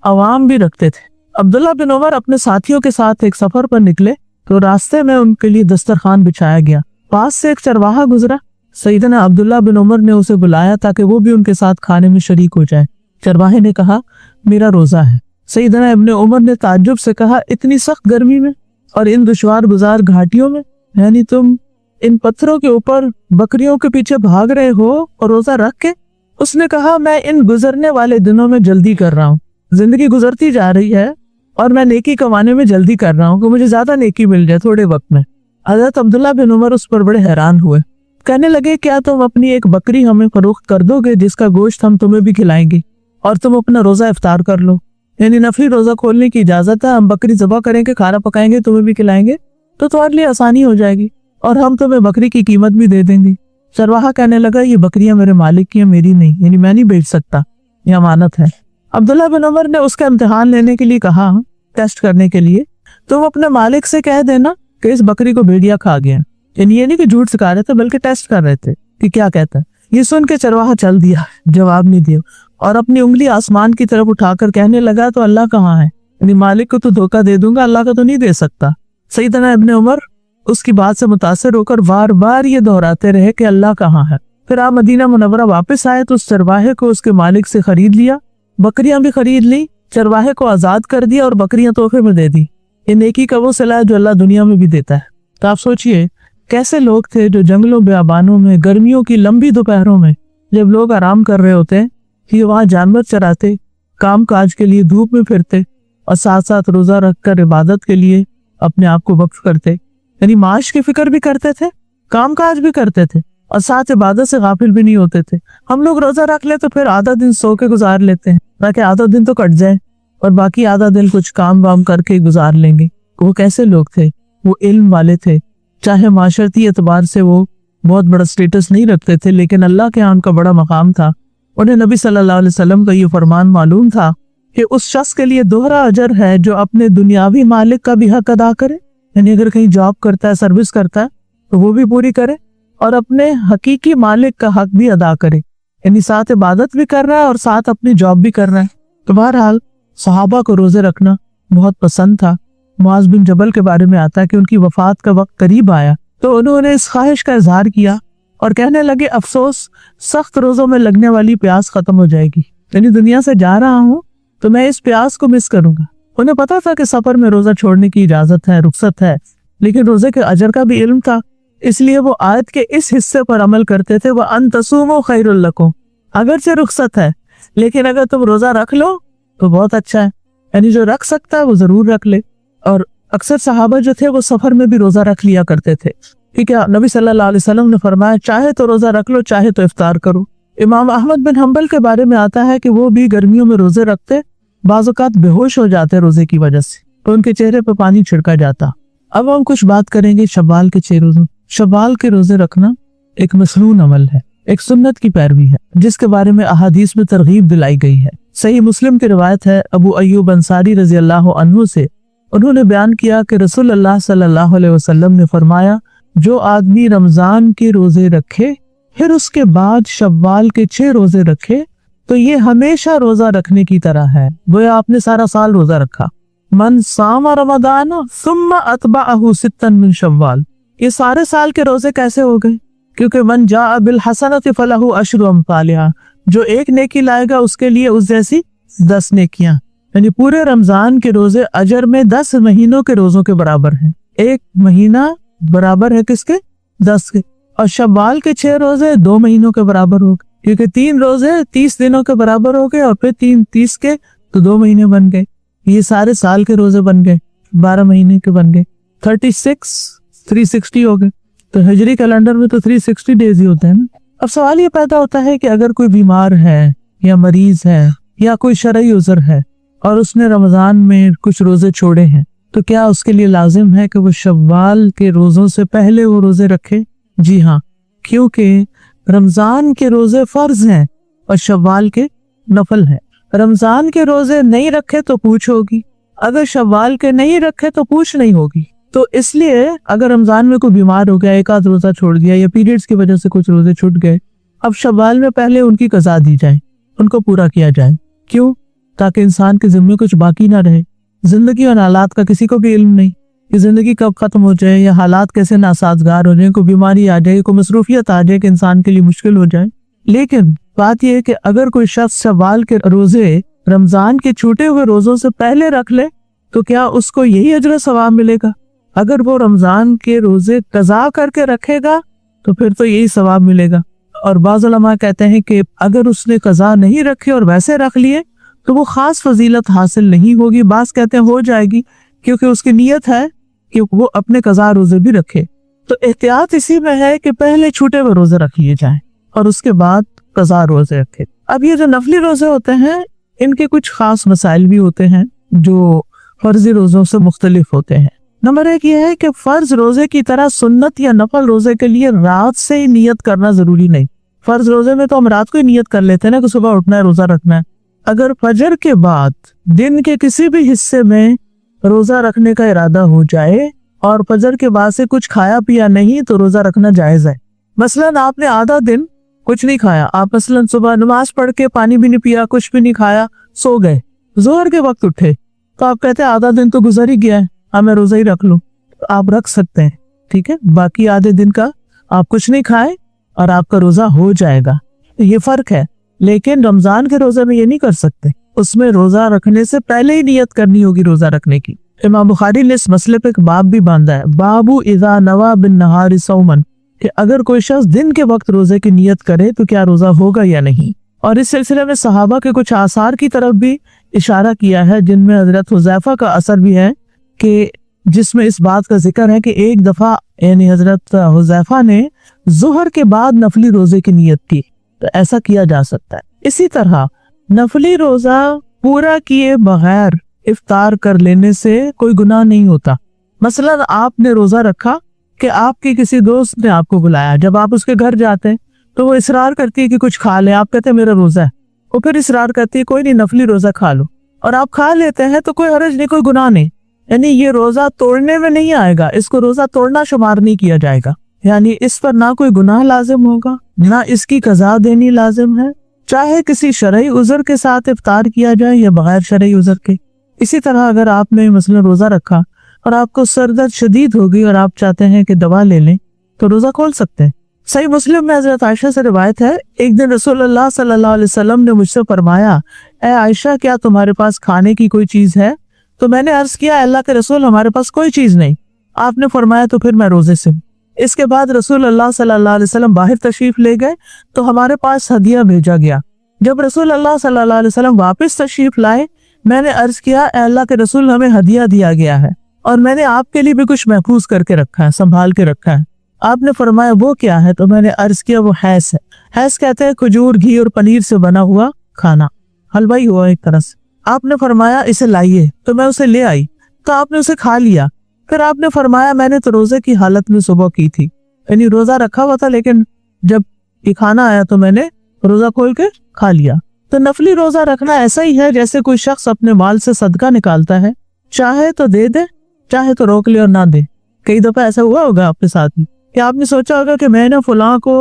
अवाम भी रखते थे। अब्दुल्ला बिन उमर अपने साथियों के साथ एक सफर पर निकले तो रास्ते में उनके लिए दस्तरखान बिछाया गया। पास से एक चरवाहा गुजरा, सैयदना अब्दुल्ला बिन उमर ने उसे बुलाया ताकि वो भी उनके साथ खाने में शरीक हो जाए। चरवाहे ने कहा, मेरा रोजा है। सैयदना इब्ने उमर ने ताज्जुब से कहा, इतनी सख्त गर्मी में और इन दुश्वार गुजार घाटियों में, यानी तुम इन पत्थरों के ऊपर बकरियों के पीछे भाग रहे हो और रोजा रख के? उसने कहा, मैं इन गुजरने वाले दिनों में जल्दी कर रहा हूँ, जिंदगी गुजरती जा रही है और मैं नेकी कमाने में जल्दी कर रहा हूँ कि मुझे ज्यादा नेकी मिल जाए थोड़े वक्त में। हजरत अब्दुल्ला बिन उमर उस पर बड़े हैरान हुए, कहने लगे, क्या तुम अपनी एक बकरी हमें फरोख्त कर दोगे जिसका गोश्त हम तुम्हें भी खिलाएंगे और तुम अपना रोजा इफ्तार कर लो? यानी नफली रोजा खोलने की इजाजत है, हम बकरी ज़बह करेंगे, खाना पकाएंगे, तुम्हें भी खिलाएंगे, तो तुम्हारे लिए आसानी हो जाएगी और हम तुम्हें बकरी की कीमत भी दे देंगे। चरवाहा कहने लगा, ये बकरियां मेरे मालिक की हैं, मेरी नहीं, यानी मैं नहीं बेच सकता, ये अमानत है। अब्दुल्ला बिन उमर ने उसका इम्तिहान लेने के लिए कहा, टेस्ट करने के लिए, तुम अपने मालिक से कह देना कि इस बकरी को भेड़िया खा गया। यानी ये नहीं कि झूठ सिखा रहे थे, बल्कि टेस्ट कर रहे थे कि क्या कहता है। ये सुन के चरवाहा चल दिया, जवाब नहीं दिया और अपनी उंगली आसमान की तरफ उठाकर कहने लगा, तो अल्लाह कहाँ है? यानी मालिक को तो धोखा दे दूंगा, अल्लाह का तो नहीं दे सकता। सैयदना इब्ने उमर उसकी बात से मुतासिर होकर बार बार ये दोहराते रहे कि अल्लाह कहाँ है। फिर आप मदीना मुनव्वरा वापस आए तो उस चरवाहे को उसके मालिक से खरीद लिया, बकरियां भी खरीद ली, चरवाहे को आजाद कर दिया और बकरियां तोहफे में दे दी। ये नेकी का वो सिला है जो अल्लाह दुनिया में भी देता है। तो आप सोचिए कैसे लोग थे जो जंगलों बेआबानों में गर्मियों की लंबी दोपहरों में जब लोग आराम कर रहे होते हैं कि वहाँ जानवर चराते, काम काज के लिए धूप में फिरते और साथ साथ रोजा रखकर इबादत के लिए अपने आप को वक्फ करते। यानी माश की फिक्र भी करते थे, काम काज भी करते थे और साथ इबादत से गाफिल भी नहीं होते थे। हम लोग रोजा रख ले तो फिर आधा दिन सो के गुजार लेते हैं ताकि आधा दिन तो कट जाए और बाकी आधा दिन कुछ काम वाम करके गुजार लेंगे। वो कैसे लोग थे? वो इल्म वाले थे, चाहे माशरती एतबार से वो बहुत बड़ा स्टेटस नहीं रखते थे, लेकिन अल्लाह के यहाँ उनका बड़ा मकाम था। उन्हें नबी सल्लल्लाहु अलैहि वसल्लम का ये फरमान मालूम था कि उस शख्स के लिए दोहरा अजर है जो अपने दुनियावी मालिक का भी हक अदा करे, यानी अगर कहीं जॉब करता है, सर्विस करता है तो वो भी पूरी करे और अपने हकीकी मालिक का हक भी अदा करे, यानी साथ इबादत भी कर रहा है और साथ अपनी जॉब भी कर रहा है। तो बहरहाल सहाबा को रोजे रखना बहुत पसंद था। मुआज बिन जबल के बारे में आता है कि उनकी वफात का वक्त करीब आया तो उन्होंने इस ख्वाहिश का इजहार किया और कहने लगे, अफसोस सख्त रोजों में लगने वाली प्यास खत्म हो जाएगी, यानी दुनिया से जा रहा हूँ तो मैं इस प्यास को मिस करूंगा। उन्हें पता था कि सफर में रोजा छोड़ने की इजाजत है, रुख्सत है, लेकिन रोजे के अजर का भी इल्म था, इसलिए वो आयत के इस हिस्से पर अमल करते थे, वह अन तसूमो खैरुल लकुम, अगरचे रुख्सत है लेकिन अगर तुम रोजा रख लो तो बहुत अच्छा है। यानी जो रख सकता है वो जरूर रख ले। और अक्सर सहाबा जो थे वो सफर में भी रोजा रख लिया करते थे। ठीक है, नबी सल्लल्लाहु अलैहि वसल्लम ने फरमाया, चाहे तो रोजा रख लो, चाहे तो इफ्तार करो। इमाम अहमद बिन हम्बल के बारे में आता है कि वो भी गर्मियों में रोजे रखते, बाज़ औक़ात बेहोश हो जाते रोजे की वजह से, तो उनके चेहरे पर पानी छिड़का जाता। अब हम कुछ बात करेंगे शव्वाल के 6 रोजों। शव्वाल के रोजे रखना एक मसनून अमल है, एक सुन्नत की पैरवी है जिसके बारे में अहादीस में तरगीब दिलाई गई है। सही मुस्लिम की रिवायत है, अबू अय्यूब अंसारी रजी अल्लाह अन्हु से, उन्होंने बयान किया कि रसूलुल्लाह सल्लल्लाहु अलैहि वसल्लम ने फरमाया, जो आदमी रमजान के रोजे रखे फिर उसके बाद शव्वाल के 6 रोजे रखे तो ये हमेशा रोजा रखने की तरह है, वो आपने सारा साल रोजा रखा। मन सामा रमदान सुम्मा अतबाअहु सित्तन मिन शव्वाल, ये सारे साल के रोजे कैसे हो गए? क्योंकि मन जा बिल हसनति फलहु अशरु अम्सालिहा, जो एक नेकी लाएगा उसके लिए उस जैसी 10 नेकियां, यानी पूरे रमजान के रोजे अजर में 10 महीनों के रोजों के बराबर हैं। एक महीना बराबर है किसके? 10 के। और शव्वाल के 6 रोजे 2 महीनों के बराबर हो गए, क्योंकि 3 रोजे 30 दिनों के बराबर हो गए और फिर 3 30 के तो 2 महीने बन गए। ये सारे साल के रोजे बन गए, 12 महीने के बन गए। 36 360 हो गए। तो हिजरी कैलेंडर में तो 360 डेज ही होते हैं ना। अब सवाल ये पैदा होता है कि अगर कोई बीमार है या मरीज है या कोई शरई उज़र है और उसने रमजान में कुछ रोजे छोड़े हैं, तो क्या उसके लिए लाजिम है कि वो शव्वाल के रोजों से पहले वो रोजे रखे? जी हाँ, क्योंकि रमजान के रोजे फर्ज हैं और शव्वाल के नफल हैं। रमजान के रोजे नहीं रखे तो पूछ होगी, अगर शव्वाल के नहीं रखे तो पूछ नहीं होगी। तो इसलिए अगर रमजान में कोई बीमार हो गया, एक आध रोजा छोड़ दिया या पीरियड्स की वजह से कुछ रोजे छूट गए, अब शव्वाल में पहले उनकी कज़ा दी जाए, उनको पूरा किया जाए। क्यों? ताकि इंसान के जिम्मे कुछ बाकी ना रहे। जिंदगी और हालात का किसी को भी इल्म नहीं कि जिंदगी कब खत्म हो जाए या हालात कैसे नासाजगार हो जाए, कोई बीमारी आ जाए, कोई मसरूफियत आ जाए कि इंसान के लिए मुश्किल हो जाए। लेकिन बात यह है कि अगर कोई शख्स शव्वाल के रोजे रमजान के छूटे हुए रोजों से पहले रख ले तो क्या उसको यही अजर सवाब मिलेगा? अगर वो रमजान के रोजे कज़ा करके रखेगा तो फिर तो यही सवाब मिलेगा। और बाज़ उलमा कहते हैं कि अगर उसने कज़ा नहीं रखे और वैसे रख लिए तो वो खास फजीलत हासिल नहीं होगी। बाज़ कहते हैं हो जाएगी, क्योंकि उसकी नीयत है कि वो अपने कज़ा रोजे भी रखे। तो एहतियात इसी में है कि पहले छूटे हुए रोजे रख लिए जाएं और उसके बाद कज़ा रोजे रखे। अब ये जो नफली रोजे होते हैं इनके कुछ खास मसाइल भी होते हैं जो फर्जी रोजों से मुख्तलिफ होते हैं। नंबर एक ये है कि फर्ज रोजे की तरह सुन्नत या नफल रोजे के लिए रात से ही नियत करना जरूरी नहीं। फर्ज रोजे में तो हम रात को ही नियत कर लेते हैं ना कि सुबह उठना है, रोजा रखना है। अगर फजर के बाद दिन के किसी भी हिस्से में रोजा रखने का इरादा हो जाए और फजर के बाद से कुछ खाया पिया नहीं तो रोजा रखना जायज है। मसलन आपने आधा दिन कुछ नहीं खाया, आप मसलन सुबह नमाज पढ़ के पानी भी नहीं पिया, कुछ भी नहीं खाया, सो गए, जोहर के वक्त उठे, तो आप कहते हैं आधा दिन तो गुजर ही गया है, मैं रोजा ही रख लूं, तो आप रख सकते हैं, ठीक है। बाकी आधे दिन का आप कुछ नहीं खाए और आपका रोजा हो जाएगा। तो ये फर्क है। लेकिन रमजान के रोजे में ये नहीं कर सकते, उसमें रोजा रखने से पहले ही नियत करनी होगी रोजा रखने की। इमाम बुखारी ने इस मसले पे एक बाब भी बांधा है, बाबू इज़ा नवा बिन नहारी सौमन, कि अगर कोई शख्स दिन के वक्त रोजे की नियत करे तो क्या रोजा होगा या नहीं। और इस सिलसिले में सहाबा के कुछ आसार की तरफ भी इशारा किया है जिनमें हजरत हुज़ैफा का असर भी है कि जिसमें इस बात का जिक्र है कि एक दफा यानी हजरत हुज़ैफा ने ज़ुहर के बाद नफली रोजे की नियत की, तो ऐसा किया जा सकता है। इसी तरह नफली रोजा पूरा किए बगैर इफ्तार कर लेने से कोई गुनाह नहीं होता। मसलन आपने रोजा रखा कि आपके किसी दोस्त ने आपको बुलाया, जब आप उसके घर जाते हैं तो वो इसरार करती है कि कुछ खा ले, आप कहते हैं मेरा रोजा है, वो फिर इसरार करती है कोई नहीं नफली रोजा खा लो, और आप खा लेते हैं तो कोई हर्ज नहीं, कोई गुनाह नहीं, यानी ये रोजा तोड़ने में नहीं आएगा, इसको रोजा तोड़ना शुमार नहीं किया जाएगा। यानी इस पर ना कोई गुनाह लाजिम होगा, ना इसकी कज़ा देनी लाजिम है, चाहे किसी शरई उज़र के साथ इफ्तार किया जाए या बगैर शरई उज़र के। इसी तरह अगर आपने मसलन रोजा रखा और आपको सर दर्द शदीद हो गई और आप चाहते हैं कि दवा ले लें तो रोजा खोल सकते हैं। सही मुस्लिम में हज़रत आयशा से रिवायत है, एक दिन रसूलुल्लाह सल्लल्लाहु अलैहि वसल्लम ने मुझसे फरमाया, ए आयशा क्या तुम्हारे पास खाने की कोई चीज है? तो मैंने अर्ज किया, अल्लाह के रसूल हमारे पास कोई चीज नहीं। आपने फरमाया तो फिर मैं रोजे से। इसके बाद रसूलुल्लाह सल्लल्लाहु अलैहि वसल्लम बाहर तशरीफ ले गए तो हमारे पास हदिया भेजा गया। जब रसूलुल्लाह सल्लल्लाहु अलैहि वसल्लम वापस तशरीफ लाए, मैंने अर्ज किया, अल्लाह के रसूल हमें हदिया दिया गया है और मैंने आपके लिए भी कुछ महफूज करके रखा है, संभाल के रखा है। आपने फरमाया वो क्या है? तो मैंने अर्ज किया वो हैस है। हैस कहते हैं खजूर, घी और पनीर से बना हुआ खाना, हलवा ही हुआ एक तरह से। आपने फरमाया इसे लाइए, तो मैं उसे ले आई, तो आपने उसे खा लिया। फिर आपने फरमाया मैंने तो रोजे की हालत में सुबह की थी, यानी रोजा रखा हुआ था लेकिन जब ये खाना आया तो मैंने रोजा खोल के खा लिया। तो नफली रोजा रखना ऐसा ही है जैसे कोई शख्स अपने माल से सदका निकालता है, चाहे तो दे दे चाहे तो रोक ले और ना दे। कई दफा ऐसा हुआ होगा आपके साथ भी कि आपने सोचा होगा कि मैं ना फलां को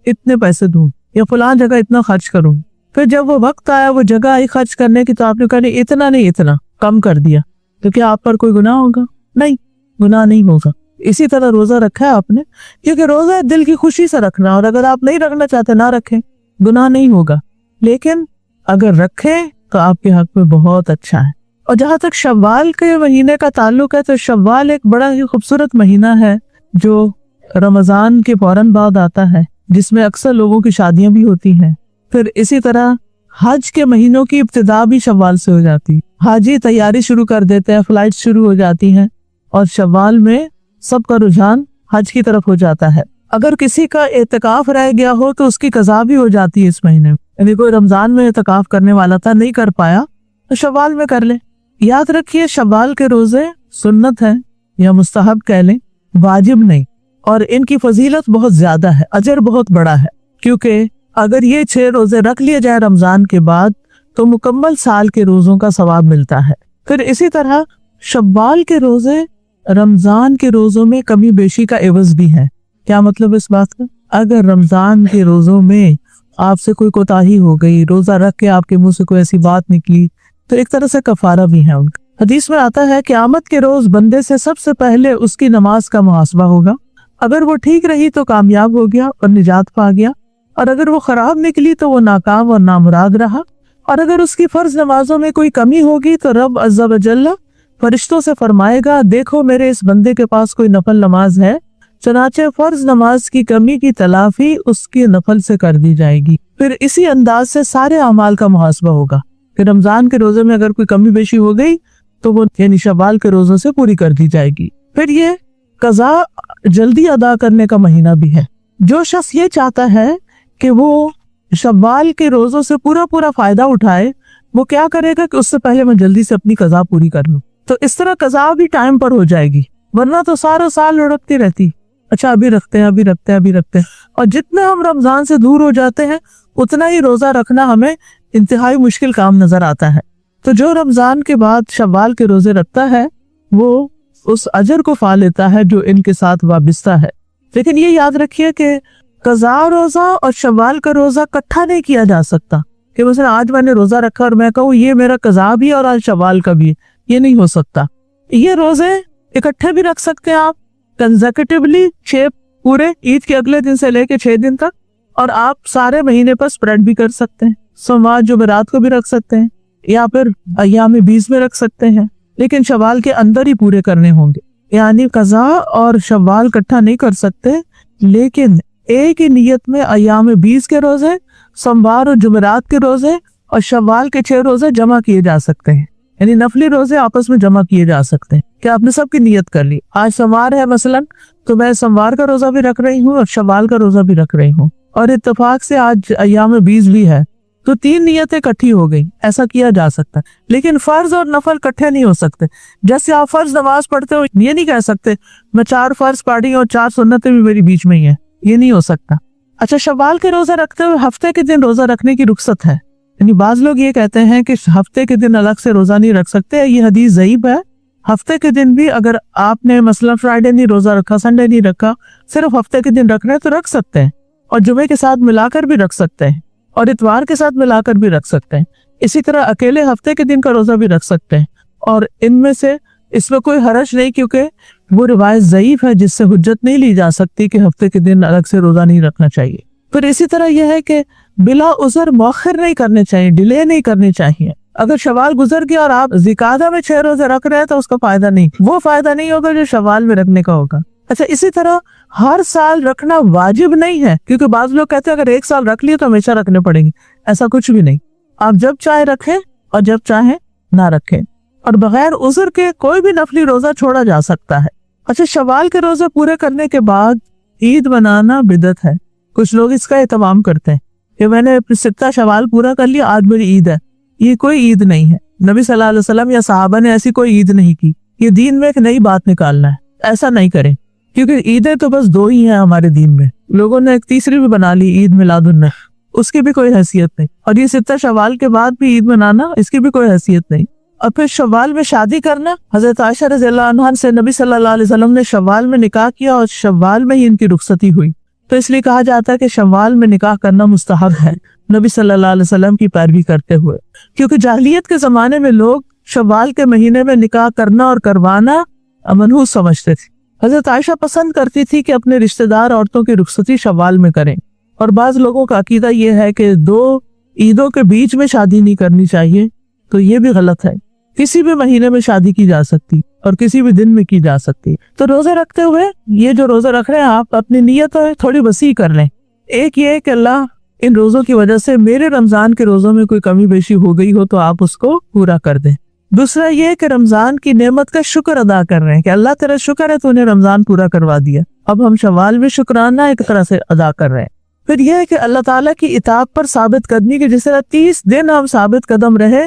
इतने पैसे दूं या फलां जगह इतना खर्च करूं, फिर जब वो वक्त आया वो जगह आई खर्च करने की तो आपने कहा इतना नहीं, इतना कम कर दिया, तो क्या आप पर कोई गुनाह होगा? नहीं, गुनाह नहीं होगा। इसी तरह रोजा रखा है आपने, क्योंकि रोजा दिल की खुशी से रखना, और अगर आप नहीं रखना चाहते ना रखें, गुनाह नहीं होगा। लेकिन अगर रखें तो आपके हक में बहुत अच्छा है। और जहाँ तक शव्वाल के महीने का ताल्लुक है तो शव्वाल एक बड़ा ही खूबसूरत महीना है जो रमजान के फौरन बाद आता है, जिसमें अक्सर लोगों की शादियां भी होती हैं। फिर इसी तरह हज के महीनों की इब्तिदा भी शव्वाल से हो जाती है, हाजी तैयारी शुरू कर देते हैं, फ्लाइट शुरू हो जाती हैं और शव्वाल में सबका रुझान हज की तरफ हो जाता है। अगर किसी का एतकाफ रह गया हो तो उसकी कज़ा भी हो जाती है इस महीने में। यानी कोई रमजान में इत्काफ करने वाला था, नहीं कर पाया, तो शव्वाल में कर ले। याद रखिए शव्वाल के रोजे सुन्नत हैं या मुस्तहब कह लें, वाजिब नहीं, और इनकी फजीलत बहुत ज्यादा है, अजर बहुत बड़ा है, क्योंकि अगर ये 6 रोजे रख लिए जाए रमजान के बाद तो मुकम्मल साल के रोजों का सवाब मिलता है। फिर इसी तरह शव्वाल के रोजे रमजान के रोजों में कमी बेशी का एवज भी है। क्या मतलब इस बात का? अगर रमजान के रोजों में आपसे कोई कोताही हो गई, रोजा रख के आपके मुंह से कोई ऐसी बात निकली, तो एक तरह से कफारा भी है उनका। हदीस में आता है क़यामत के रोज बंदे से सबसे पहले उसकी नमाज का मुहासबा होगा। अगर वो ठीक रही तो कामयाब हो गया और निजात पा गया, और अगर वो खराब निकली तो वो नाकाम और नामुराद रहा। और अगर उसकी फर्ज नमाजों में कोई कमी होगी तो रब अज़्ज़ा व जल्ला फरिश्तों से फरमाएगा, देखो मेरे इस बंदे के पास कोई नफल नमाज है, चनाचे फर्ज नमाज की कमी की तलाफी उसकी नफल से कर दी जाएगी। फिर इसी अंदाज से सारे अमाल का मुहासबा होगा कि रमजान के रोजे में अगर कोई कमी बेशी हो गई तो वो यानी शव्वाल के रोजों से पूरी कर दी जाएगी। फिर ये कज़ा जल्दी अदा करने का महीना भी है। जो शख्स ये चाहता है कि वो शव्वाल के रोजों से पूरा फायदा उठाए, वो क्या करेगा कि उससे पहले मैं जल्दी से अपनी कज़ा पूरी कर लूं, तो इस तरह कज़ा भी टाइम पर हो जाएगी, वरना तो सारा साल लुढ़कती रहती, अच्छा अभी रखते हैं। और जितने हम रमजान से दूर हो जाते हैं उतना ही रोजा रखना हमें इंतहाई मुश्किल काम नजर आता है। तो जो रमजान के बाद शव्वाल के रोजे रखता है वो उस अजर को पा लेता है जो इनके साथ वाबिस्ता है। लेकिन ये याद रखिए कि कज़ा रोजा और शव्वाल का रोजा इकट्ठा नहीं किया जा सकता, कि مثلا आज मैंने रोजा रखा और मैं कहूँ ये मेरा कज़ा भी और आज शव्वाल का भी, ये नहीं हो सकता। ये रोजे इकट्ठे भी रख सकते हैं आप कंसेक्यूटिवली 6 पूरे ईद के अगले दिन से लेके 6 दिन तक, और आप सारे महीने पर स्प्रेड भी कर सकते हैं, सोमवार जुमेरात को भी रख सकते हैं या फिर अय्याम 20 में रख सकते हैं, लेकिन शव्वाल के अंदर ही पूरे करने होंगे। यानी कज़ा और शव्वाल इकट्ठा नहीं कर सकते, लेकिन एक ही नियत में अय्याम 20 के रोजे, सोमवार और जुमेरात के रोजे और शव्वाल के 6 रोजे जमा किए जा सकते हैं, यानी नफली रोजे आपस में जमा किए जा सकते हैं कि आपने सबकी नियत कर ली। आज सोमवार है मसलन, तो मैं सोमवार का रोजा भी रख रही हूँ और शव्वाल का रोजा भी रख रही हूँ, और इत्तेफाक से आज अय्याम 20 भी है, तो 3 नियतें इकट्ठी हो गई, ऐसा किया जा सकता है। लेकिन फर्ज और नफल इकट्ठे नहीं हो सकते। जैसे आप फर्ज नमाज पढ़ते हो, ये नहीं कह सकते मैं 4 फर्ज पढ़ी और 4 सुन्नतें भी मेरी बीच में ही है, ये नहीं हो सकता। अच्छा, शव्वाल के रोजा रखते हुए हफ्ते के दिन रोजा रखने की रुख्सत है, यानी बाज लोग ये कहते हैं कि हफ्ते के दिन अलग से रोजा नहीं रख सकते, ये हदीस ज़ईफ है। हफ्ते के दिन भी अगर आपने मसलन फ्राइडे नहीं रोजा रखा, संडे नहीं रखा, सिर्फ हफ्ते के दिन रखना है तो रख सकते हैं, और जुमे के साथ मिलाकर भी रख सकते हैं, और इतवार के साथ मिलाकर भी रख सकते हैं। इसी तरह अकेले हफ्ते के दिन का रोजा भी रख सकते हैं, और इनमें से इसमें कोई हरज नहीं, क्योंकि वो रिवायत ज़ईफ है जिससे हुज्जत नहीं ली जा सकती कि हफ्ते के दिन अलग से रोजा नहीं रखना चाहिए। फिर इसी तरह यह है कि बिला उज़र मौखर नहीं करने चाहिए, डिले नहीं करनी चाहिए। अगर शव्वाल गुजर गया और आप ज़िकादा में 6 रोजे रख रहे हैं तो उसका फायदा नहीं, वो फायदा नहीं होगा जो शव्वाल में रखने का होगा। अच्छा, इसी तरह हर साल रखना वाजिब नहीं है, क्योंकि बाज़ लोग कहते हैं अगर 1 साल रख लिए तो हमेशा रखने पड़ेंगे, ऐसा कुछ भी नहीं। आप जब चाहे रखें और जब चाहे ना रखें, और बगैर उज़र के कोई भी नफली रोजा छोड़ा जा सकता है। अच्छा, शव्वाल के रोजे पूरे करने के बाद ईद मनाना बिदअत है। कुछ लोग इसका एहतमाम करते हैं कि मैंने 6 शव्वाल पूरा कर लिया, आज मेरी ईद है। ये कोई ईद नहीं है, नबी सल्लल्लाहु अलैहि वसल्लम या सहाबा ने ऐसी कोई ईद नहीं की। ये दीन में एक नई बात निकालना है, ऐसा नहीं करें, क्योंकि ईदें तो बस 2 ही हैं हमारे दीन में। लोगों ने एक तीसरी भी बना ली, ईद मिलादुन्नबी, उसकी भी कोई हैसियत नहीं। और ये 6 शव्वाल के बाद भी ईद मनाना, इसकी भी कोई हैसियत नहीं। और फिर शव्वाल में शादी करना, हजरत आयशा रज़ियल्लाहु अन्हा से नबी सल्लल्लाहु अलैहि वसल्लम ने शव्वाल में निकाह किया और शव्वाल में ही इनकी रुखसती हुई, तो इसलिए कहा जाता है कि शव्वाल में निकाह करना मुस्तहब है नबी सल्लल्लाहु अलैहि वसल्लम की पैरवी करते हुए, क्योंकि जाहिलियत के जमाने में लोग शव्वाल के महीने में निकाह करना और करवाना मनहूस समझते थे। हजरत आयशा पसंद करती थी कि अपने रिश्तेदार औरतों की रुखसती शव्वाल में करें, और बाज लोगों का अकीदा यह है कि 2 ईदों के बीच में शादी नहीं करनी चाहिए, तो ये भी गलत है। किसी भी महीने में शादी की जा सकती और किसी भी दिन में की जा सकती। तो रोजे रखते हुए ये जो रोजा रख रहे हैं आप अपनी नीयत थोड़ी वसी कर लें। एक ये कि अल्लाह इन रोजों की वजह से मेरे रमजान के रोजों में कोई कमी बेशी हो गई हो तो आप उसको पूरा कर दें। दूसरा ये कि रमजान की नेमत का शुक्र अदा कर रहे हैं कि अल्लाह तेरा शुक्र है तूने रमजान पूरा करवा दिया, अब हम शव्वाल में शुक्राना एक तरह से अदा कर रहे हैं। फिर यह है कि अल्लाह ताला की इताअत पर साबित कदमी के जिस तरह 30 दिन हम साबित कदम रहे,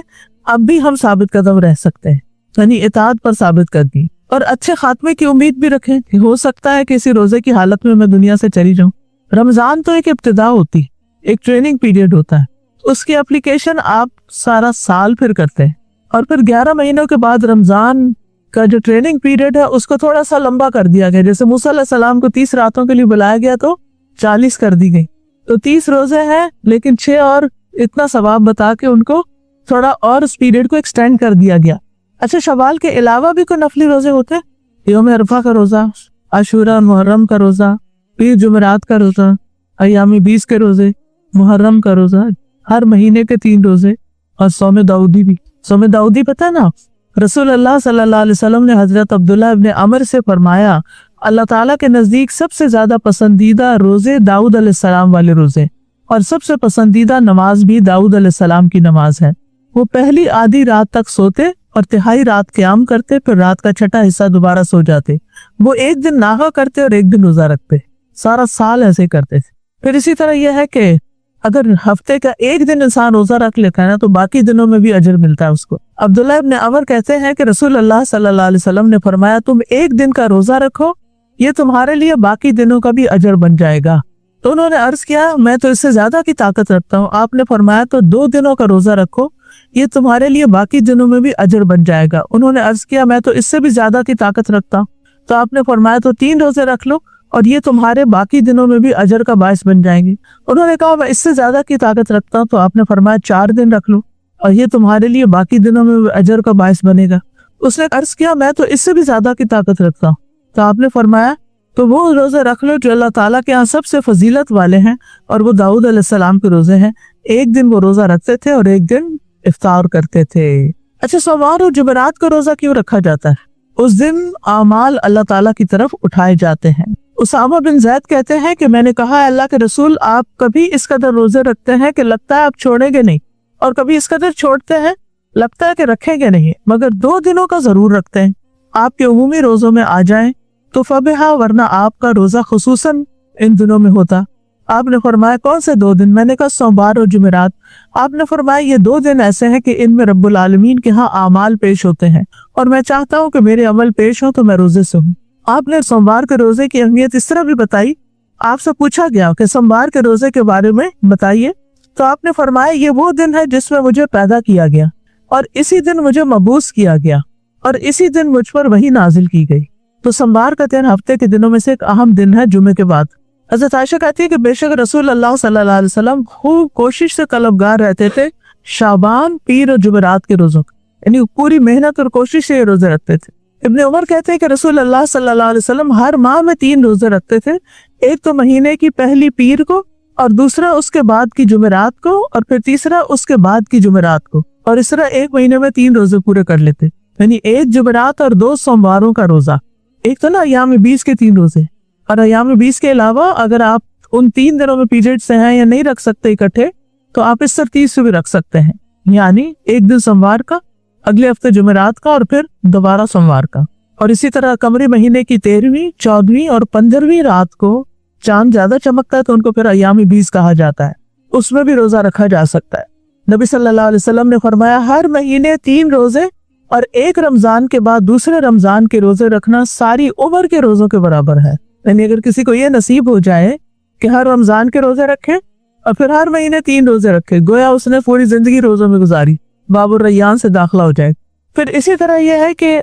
अब भी हम साबित कदम रह सकते हैं, यानी इताअत पर साबित कदमी। और अच्छे खात्मे की उम्मीद भी रखें कि हो सकता है कि इसी रोजे की हालत में मैं दुनिया से चली जाऊं। रमजान तो एक इब्तिदा होती, एक ट्रेनिंग पीरियड होता है, उसकी एप्लीकेशन आप सारा साल फिर करते हैं, और फिर 11 महीनों के बाद रमजान का जो ट्रेनिंग पीरियड है उसको थोड़ा सा लंबा कर दिया गया। जैसे मूसा अलैहिस्सलाम को 30 रातों के लिए बुलाया गया तो 40 कर दी गई, तो 30 रोजे हैं, लेकिन 6 और इतना सवाब बता के उनको थोड़ा और उस पीरियड को एक्सटेंड कर दिया गया। अच्छा, शवाल के अलावा भी कोई नफली रोजे होते हैं? यौम अरफा का रोजा, आशूरा और मुहर्रम का रोजा, पीर जुमेरात का रोजा, अय्याम 20 के रोजे, मुहर्रम का रोजा, हर महीने के 3 रोजे, और सौम दाऊदी भी। सौम दाऊदी पता है ना, रसूल अल्लाह सल्लल्लाहु अलैहि वसल्लम ने हजरत अब्दुल्लाह इब्न अमर से फरमाया, अल्लाह ताला के नजदीक सबसे ज्यादा पसंदीदा रोजे दाऊद अलैहिस्सलाम वाले रोजे, और सबसे पसंदीदा नमाज भी दाऊद अलैहिस्सलाम की नमाज है। वो पहली आधी रात तक सोते और तिहाई रात क़याम करते, फिर रात का छठा हिस्सा दोबारा सो जाते। वो एक दिन नागा करते और एक दिन रोजा रखते, सारा साल ऐसे करते थे। फिर इसी तरह यह है कि अगर हफ्ते का एक दिन इंसान रोजा रख लेता है ना, तो बाकी दिनों में भी अजर मिलता है उसको। अब्दुल्लाह इब्न अमर कहते हैं कि रसूल अल्लाह सल्लल्लाहु अलैहि वसल्लम ने फरमाया, तुम एक दिन का रोजा रखो, ये तुम्हारे लिए बाकी दिनों का भी अजर बन जाएगा। तो उन्होंने अर्ज किया, मैं तो इससे ज्यादा की ताकत रखता हूँ। आपने फरमाया, तो 2 दिनों का रोजा रखो, ये तुम्हारे लिए बाकी दिनों में भी अजर बन जाएगा। उन्होंने अर्ज किया, मैं तो इससे भी ज्यादा की ताकत रखता हूँ। तो आपने फरमाया, तो 3 रोजे रख लो और ये तुम्हारे बाकी दिनों में भी अजर का बायस बन जाएंगे। उन्होंने कहा, मैं इससे ज्यादा की ताकत रखता हूँ। तो आपने फरमाया, 4 दिन रख लो और ये तुम्हारे लिए बाकी दिनों में भी अजर का बायस बनेगा। उसने अर्ज किया, मैं तो इससे भी ज्यादा की ताकत रखता हूँ। तो आपने फरमाया, तो वो रोजे रख लो जो अल्लाह ताला के यहाँ सबसे फजीलत वाले हैं, और वो दाऊद अलैहिस्सलाम के रोजे हैं। एक दिन वो रोजा रखते थे और एक दिन इफ्तार करते थे। अच्छा, सोमवार और जुमेरात का रोजा क्यों रखा जाता है? उस दिन आमाल अल्लाह ताला की तरफ उठाए जाते हैं। उसामा बिन ज़ैद कहते हैं कि मैंने कहा, अल्लाह के रसूल, आप कभी इस कदर रोजे रखते हैं कि लगता है आप छोड़ेंगे नहीं, और कभी इस कदर छोड़ते हैं लगता है कि रखेंगे नहीं, मगर 2 दिनों का जरूर रखते हैं। आपके उमूमी रोजों में आ जाएं तो फबिहा, वरना आपका रोजा खुसूसन इन दिनों में होता। आपने फरमाया, कौन से 2 दिन? मैंने कहा, सोमवार और जुमेरात। आपने फरमाया, ये 2 दिन ऐसे हैं कि इनमें रब्बुल आलमीन के यहाँ आमाल पेश होते हैं, और मैं चाहता हूँ कि मेरे अमल पेश हो तो मैं रोजे से हूँ। आपने सोमवार के रोजे की अहमियत इस तरह भी बताई। आपसे पूछा गया कि सोमवार के रोजे के बारे में बताइए, तो आपने फरमाया, ये वो दिन है जिसमें मुझे पैदा किया गया, और इसी दिन मुझे मबूस किया गया, और इसी दिन मुझ पर वही नाजिल की गई। तो सोमवार का दिन हफ्ते के दिनों में से एक अहम दिन है, जुमे के बाद। हज़रत आयशा कहती है कि बेशक रसूल अल्लाह सल्लल्लाहु अलैहि वसल्लम खूब कोशिश से तलबगार रहते थे शाबान, पीर और जुमेरात के रोजों, यानी पूरी मेहनत और कोशिश से रोजे रखते थे। इब्ने उमर कहते हैं कि रसूल अल्लाह सल्लल्लाहु अलैहि वसल्लम हर माह में 3 रोजे रखते थे, एक तो महीने की पहली पीर को, और दूसरा उसके बाद की जुमेरात को, और फिर तीसरा उसके बाद की जुमेरात को, और इस तरह एक महीने में 3 रोजे पूरे कर लेते, यानी 1 जुमेरात और 2 सोमवारों का रोजा। एक तो ना अय्याम 20 के 3 रोजे, और अय्याम 20 के अलावा अगर आप उन 3 दिनों में पीरियड से हैं या नहीं रख सकते इकट्ठे, तो आप इस तरतीब से भी रख सकते हैं, यानी एक दिन सोमवार का, अगले हफ्ते जुमेरात का, और फिर दोबारा सोमवार का। और इसी तरह कमरी महीने की 13वीं, 14वीं और 15वीं रात को चांद ज्यादा चमकता है, तो उनको फिर अय्याम 20 कहा जाता है, उसमें भी रोजा रखा जा सकता है। नबी सल्लल्लाहु अलैहि वसल्लम ने फरमाया, हर महीने 3 रोजे और एक रमजान के बाद दूसरे रमजान के रोजे रखना सारी उम्र के रोजों के बराबर है। यानी अगर किसी को ये नसीब हो जाए कि हर रमजान के रोजे रखे और फिर हर महीने 3 रोजे रखे, गोया उसने पूरी जिंदगी रोजों में गुजारी, बाबुर रैयान से दाखिला हो जाए। फिर इसी तरह यह है कि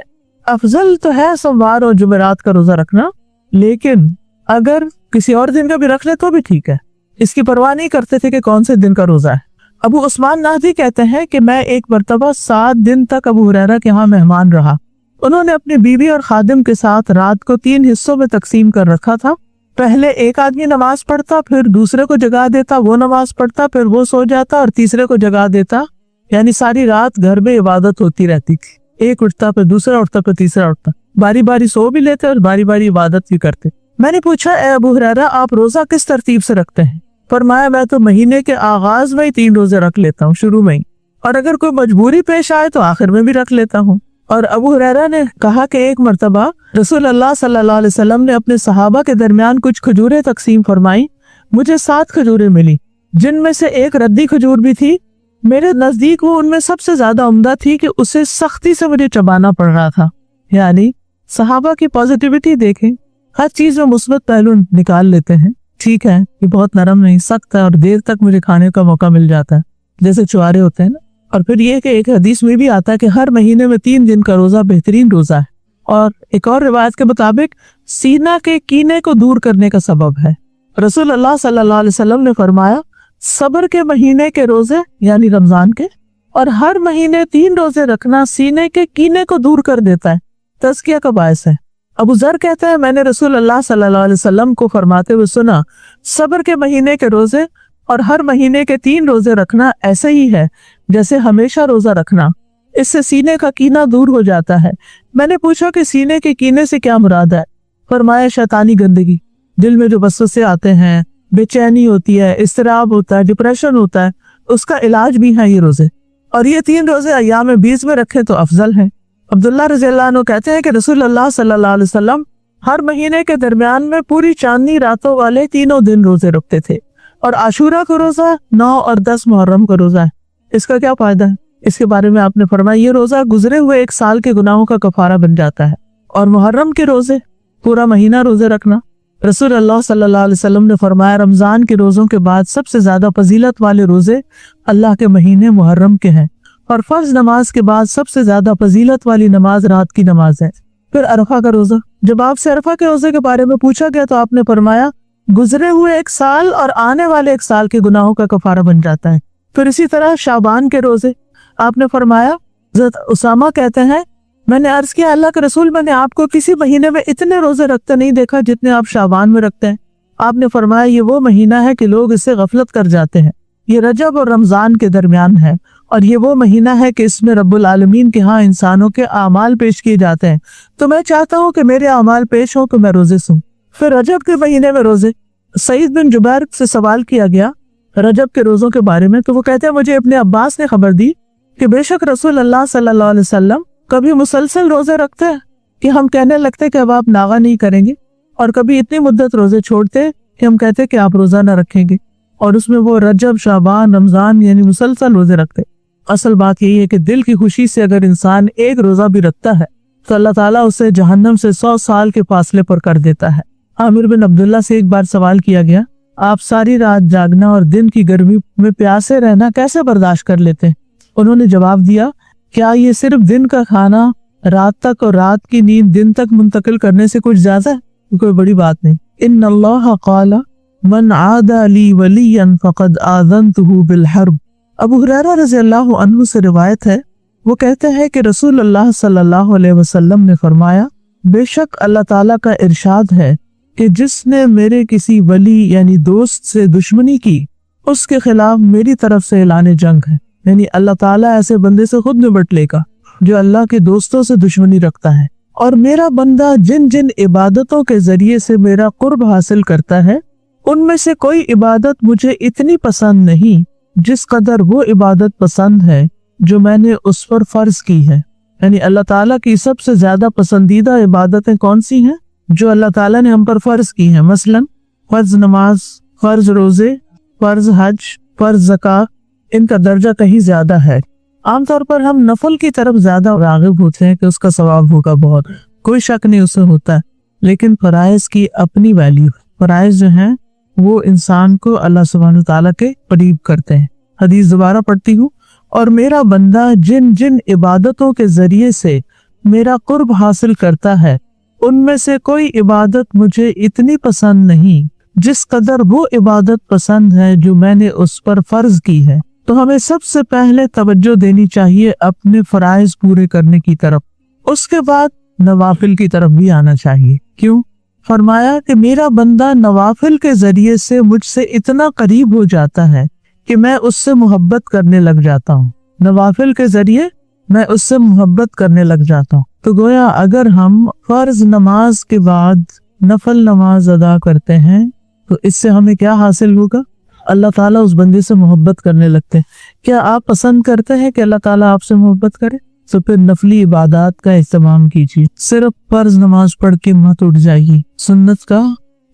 अफजल तो है सोमवार और जुमेरात का रोजा रखना, लेकिन अगर किसी और दिन का भी रख ले तो भी ठीक है, इसकी परवाह नहीं करते थे कि कौन से दिन का रोजा है। अबू उस्मान नाहदी कहते हैं कि मैं एक मरतबा 7 दिन तक अबू हुरैरा के यहाँ मेहमान रहा। उन्होंने अपनी बीवी और खादिम के साथ रात को 3 हिस्सों में तकसीम कर रखा था। पहले एक आदमी नमाज पढ़ता, फिर दूसरे को जगा देता, वो नमाज पढ़ता, फिर वो सो जाता और तीसरे को जगा देता, यानी सारी रात घर में इबादत होती रहती थी। एक उठता, फिर दूसरा उठता, फिर तीसरा उठता, बारी बारी सो भी लेते और बारी बारी इबादत भी करते। मैंने पूछा, ए अबू हुरैरा, आप रोजा किस तरतीब से रखते हैं? फरमाया, मैं तो महीने के आगाज में ही 3 रोजे रख लेता हूँ, शुरू में ही, और अगर कोई मजबूरी पेश आए तो आखिर में भी रख लेता हूँ। और अबू हुरैरा ने कहा कि एक मरतबा रसूल अल्लाह सल्लल्लाहु अलैहि वसल्लम ने अपने सहाबा के दरमियान कुछ खजूरें तकसीम फरमाई। मुझे 7 खजूरें मिली, जिनमें से एक रद्दी खजूर भी थी। मेरे नजदीक वो उनमें सबसे ज्यादा उम्दा थी कि उसे सख्ती से मुझे चबाना पड़ रहा था। यानी सहाबा की पॉजिटिविटी देखें, हर चीज में मुस्बत पहलू निकाल लेते हैं। ठीक है, ये बहुत नरम नहीं, सख्त है और देर तक मुझे खाने का मौका मिल जाता है, जैसे चुआरे होते हैं ना। और फिर ये कि एक हदीस में भी आता है कि हर महीने में 3 दिन का रोजा बेहतरीन रोजा है, और एक और रिवायत के मुताबिक सीना के कीने को दूर करने का सबब है। रसूल अल्लाह सल्लल्लाहु अलैहि वसल्लम ने फरमाया, सब्र के महीने के रोजे यानी रमजान के और हर महीने 3 रोजे रखना सीने के कीने को दूर कर देता है, तज़किया का बायस है। अबू ज़र कहते हैं, मैंने रसूल अल्लाह सल्लल्लाहु अलैहि वसल्लम को फरमाते हुए सुना, सब्र के महीने के रोजे और हर महीने के 3 रोजे रखना ऐसे ही है जैसे हमेशा रोजा रखना, इससे सीने का कीना दूर हो जाता है। मैंने पूछा कि सीने के कीने से क्या मुराद है? फरमाया, शैतानी गंदगी, दिल में जो वसवसे आते हैं, बेचैनी होती है, इस्तराब होता है, डिप्रेशन होता है, उसका इलाज भी है ये रोजे। और ये 3 रोजे अय्याम 20 में रखे तो अफजल है। अब्दुल्ला रज़ियल्लाहु अन्हु कहते हैं कि रसूल अल्लाह सल्लल्लाहु अलैहि वसल्लम हर महीने के दरमियान में पूरी चांदनी रातों वाले 3 दिन रोजे रखते थे, और आशूरा का रोजा 9 और 10 मुहर्रम का रोजा है। इसका क्या फायदा है? इसके बारे में आपने फरमाया, ये रोजा गुजरे हुए 1 साल के गुनाहों का कफारा बन जाता है। और मुहर्रम के रोजे पूरा महीना रोजे रखना, रसूल अल्लाह सल्लल्लाहु अलैहि वसल्लम ने फरमाया, रमजान के रोजों के बाद सबसे ज्यादा फजीलत वाले रोजे अल्लाह के महीने मुहर्रम के हैं, और फर्ज नमाज के बाद सबसे ज्यादा फजीलत वाली नमाज रात की नमाज है। फिर अरफा का रोजा, जब आपसे अरफा के रोजे के बारे में पूछा गया तो आपने फरमाया, गुजरे हुए 1 साल और आने वाले 1 साल के गुनाहों का कफारा बन जाता है। फिर इसी तरह शाबान के रोजे, आपने फरमाया, हज़रत उसामा कहते हैं, मैंने अर्ज किया, अल्लाह के रसूल, मैंने आपको किसी महीने में इतने रोजे रखते नहीं देखा जितने आप शाबान में रखते हैं। आपने फरमाया, ये वो महीना है कि लोग इससे गफलत कर जाते हैं, ये रजब और रमजान के दरमियान है, और ये वो महीना है कि इसमें रब्बुल आलमीन के यहाँ इंसानों के आमाल पेश किए जाते हैं, तो मैं चाहता हूँ कि मेरे आमाल पेश हो तो मैं रोजे सूं। फिर रजब के महीने में रोजे, सईद बिन जुबैर से सवाल किया गया रजब के रोजों के बारे में, तो वो कहते हैं, मुझे अपने अब्बास ने खबर दी कि बेशक रसूल अल्लाह सल्लल्लाहु अलैहि वसल्लम कभी मुसलसल रोजे रखते हैं कि हम कहने लगते कि अब आप नागा नहीं करेंगे, और कभी इतनी मुद्दत रोजे छोड़ते कि हम कहते कि आप रोजा ना रखेंगे, और उसमें वो रजब, शाबान, रमजान यानी मुसलसल रोजे रखते। असल बात यही है कि दिल की खुशी से अगर इंसान एक रोजा भी रखता है तो अल्लाह ताला उसे जहन्नम से 100 साल के फासले पर कर देता है। आमिर बिन अब्दुल्ला से एक बार सवाल किया गया, आप सारी रात जागना और दिन की गर्मी में प्यासे रहना कैसे बर्दाश्त कर लेते हैं? उन्होंने जवाब दिया, क्या ये सिर्फ दिन का खाना रात तक और रात की नींद दिन तक मुंतकिल करने से कुछ ज्यादा है? कोई बड़ी बात नहीं। इन्नल्लाह क़ाला मन आदा ली वलियन फ़क़द आज़नतुहु बिल हर्ब। अबू हुरैरा रज़ियल्लाहु अन्हु से रिवायत है, वो कहते हैं कि रसूल अल्लाह सल्लल्लाहु अलैहि वसल्लम ने फरमाया, बेशक अल्लाह ताला का इरशाद है कि जिसने मेरे किसी वली यानी दोस्त से दुश्मनी की, उसके खिलाफ मेरी तरफ से ऐलान जंग है। यानी अल्लाह ताला ऐसे बंदे से खुद निपट लेगा जो अल्लाह के दोस्तों से दुश्मनी रखता है। और मेरा बंदा जिन जिन इबादतों के जरिए से मेरा कुर्ब हासिल करता है, उनमें से कोई इबादत मुझे इतनी पसंद नहीं जिस कदर वो इबादत पसंद है जो मैंने उस पर फर्ज की है। यानी अल्लाह ताला की सबसे ज्यादा पसंदीदा इबादतें कौन सी हैं? जो अल्लाह ताला ने हम पर फर्ज की हैं, मसलन फर्ज नमाज, फर्ज रोजे, फर्ज हज, फर्ज ज़कात, इनका दर्जा कहीं ज्यादा है। आमतौर पर हम नफल की तरफ ज्यादा राग़िब होते हैं कि उसका सवाब होगा बहुत, कोई शक नहीं उससे होता है, लेकिन फराइज की अपनी वैल्यू, फराइज जो हैं वो इंसान को अल्लाह सुब्हानहू तआला के करीब करते हैं। हदीस दोबारा पढ़ती हूँ, और मेरा बंदा जिन जिन इबादतों के जरिए से मेरा कुर्ब हासिल करता है, उनमें से कोई इबादत मुझे इतनी पसंद नहीं जिस कदर वो इबादत पसंद है जो मैंने उस पर फर्ज की है। तो हमें सबसे पहले तवज्जो देनी चाहिए अपने फराइज पूरे करने की तरफ, उसके बाद नवाफिल की तरफ भी आना चाहिए। क्यों? फरमाया कि मेरा बंदा नवाफिल के जरिए से मुझसे इतना करीब हो जाता है कि मैं उससे मोहब्बत करने लग जाता हूँ। नवाफिल के जरिए मैं उससे मोहब्बत करने लग जाता हूँ। तो गोया अगर हम फर्ज नमाज के बाद नफल नमाज अदा करते हैं तो इससे हमें क्या हासिल होगा? अल्लाह ताला उस बंदे से मोहब्बत करने लगते हैं। क्या आप पसंद करते हैं कि अल्लाह ताला आपसे मोहब्बत करे? तो फिर नफली इबादत का एहतमाम कीजिए, सिर्फ फर्ज नमाज पढ़ के मत उठ जाइए, सुन्नत का,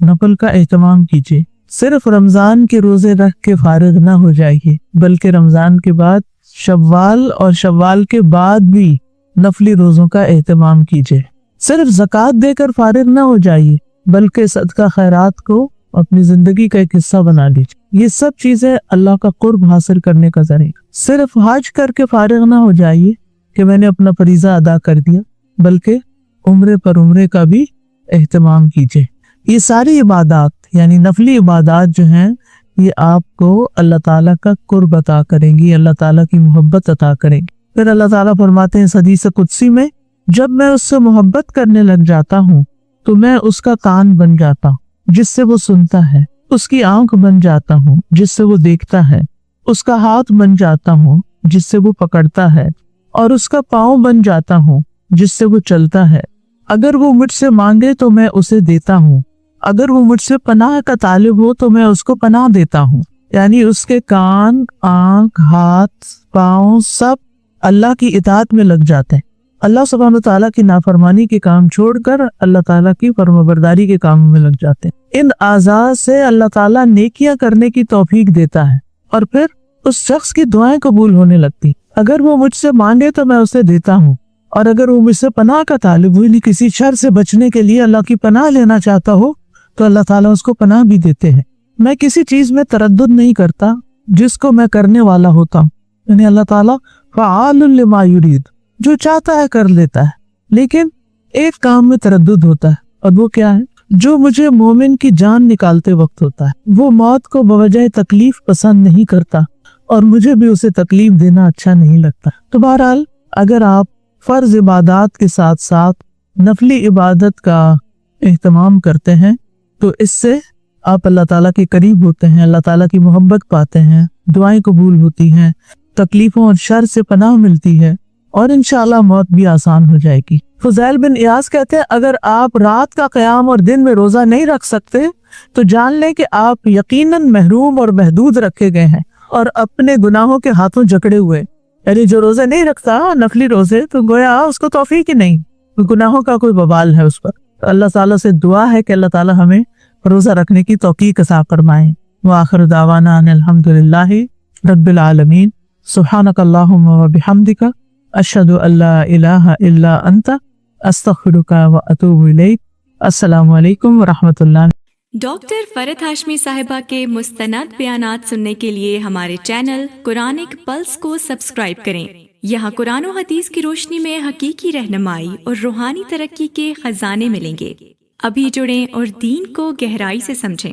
नफल का एहतमाम कीजिए। सिर्फ रमजान के रोजे रख के फारिग ना हो जाइए, बल्कि रमजान के बाद शव्वाल और शव्वाल के बाद भी नफली रोजों का एहतमाम कीजिए। सिर्फ ज़कात देकर फारिग ना हो जाइए, बल्कि सदका खैरात को अपनी जिंदगी का एक हिस्सा बना लीजिए। ये सब चीजें अल्लाह का कुर्ब हासिल करने का जरिया। सिर्फ हज करके फारिग ना हो जाइए कि मैंने अपना फरीजा अदा कर दिया, बल्कि उम्रे पर उम्रे का भी एहतमाम कीजिए। ये सारी इबादत यानी नफली इबादत जो हैं, ये आपको अल्लाह ताला का कुर्ब अता करेंगी, अल्लाह ताला की मोहब्बत अता करेंगी। फिर अल्लाह ताला फरमाते हैं हदीस कुदसी में, जब मैं उससे मोहब्बत करने लग जाता हूँ तो मैं उसका कान बन जाता हूँ जिससे वो सुनता है, उसकी आंख बन जाता हूँ जिससे वो देखता है, उसका हाथ बन जाता हूँ जिससे वो पकड़ता है, और उसका पाँव बन जाता हूँ जिससे वो चलता है। अगर वो मुझसे मांगे तो मैं उसे देता हूँ, अगर वो मुझसे पनाह का तालिब हो तो मैं उसको पनाह देता हूँ। यानी उसके कान, आंख, हाथ, पाँव सब अल्लाह की इताअत में लग जाते हैं। अल्लाह सुब्हानहू तआला की नाफरमानी के काम छोड़कर अल्लाह ताला की फरमाबरदारी के काम में लग जाते हैं। इन आज़ाद से अल्लाह ताला नेकियां करने की तौफीक देता है और फिर उस शख्स की दुआएं कबूल होने लगती। अगर वो मुझसे मांगे तो मैं उसे देता हूँ, और अगर वो मुझसे पनाह का तालिब हुई, किसी शर से बचने के लिए अल्लाह की पनाह लेना चाहता हो, तो अल्लाह ताला उसको पनाह भी देते हैं। मैं किसी चीज में तरद्दुद नहीं करता जिसको मैं करने वाला होता हूँ। यानी अल्लाह ताला फ़आलुन लिमा युरीद, जो चाहता है कर लेता है, लेकिन एक काम में तरद्दुद होता है, और वो क्या है? जो मुझे मोमिन की जान निकालते वक्त होता है। वो मौत को बवजह तकलीफ पसंद नहीं करता, और मुझे भी उसे तकलीफ देना अच्छा नहीं लगता। तो बहरहाल अगर आप फर्ज इबादत के साथ साथ नफली इबादत का एहतमाम करते हैं तो इससे आप अल्लाह ताला के करीब होते हैं, अल्लाह ताला की मोहब्बत पाते हैं, दुआएं कबूल होती हैं, तकलीफों और शर से पनाह मिलती है, और इंशाअल्लाह मौत भी आसान हो जाएगी। फुज़ैल बिन इयास कहते हैं, अगर आप रात का क़याम और दिन में रोजा नहीं रख सकते तो जान लें कि आप यकीनन महरूम और महदूद रखे गए हैं और अपने गुनाहों के हाथों जकड़े हुए। यानी जो रोजे नहीं रखता नफली रोजे, तो गोया उसको तौफीक ही नहीं, गुनाहों का कोई बवाल है उस पर। तो अल्लाह ताला से दुआ है कि अल्लाह ताला हमें रोजा रखने की तौफीक अता फरमाए। व आखिर दावाना अनिल हम्दुलिल्लाहि रब्बिल आलमीन। सुब्हानकल्लाहुम्मा व बिहम्दिका अशहदु अल्ला इलाहा इल्ला अंता अस्तगफिरुका व अतूबु इलैक। अस्सलामु अलैकुम व रहमतुल्लाह। डॉक्टर फरहत हाशमी साहिबा के मुस्तनद बयानात सुनने के लिए हमारे चैनल कुरानिक पल्स को सब्सक्राइब करें। यहाँ कुरान और हदीस की रोशनी में हकीकी रहनुमाई और रूहानी तरक्की के खजाने मिलेंगे। अभी जुड़ें और दीन को गहराई से समझें।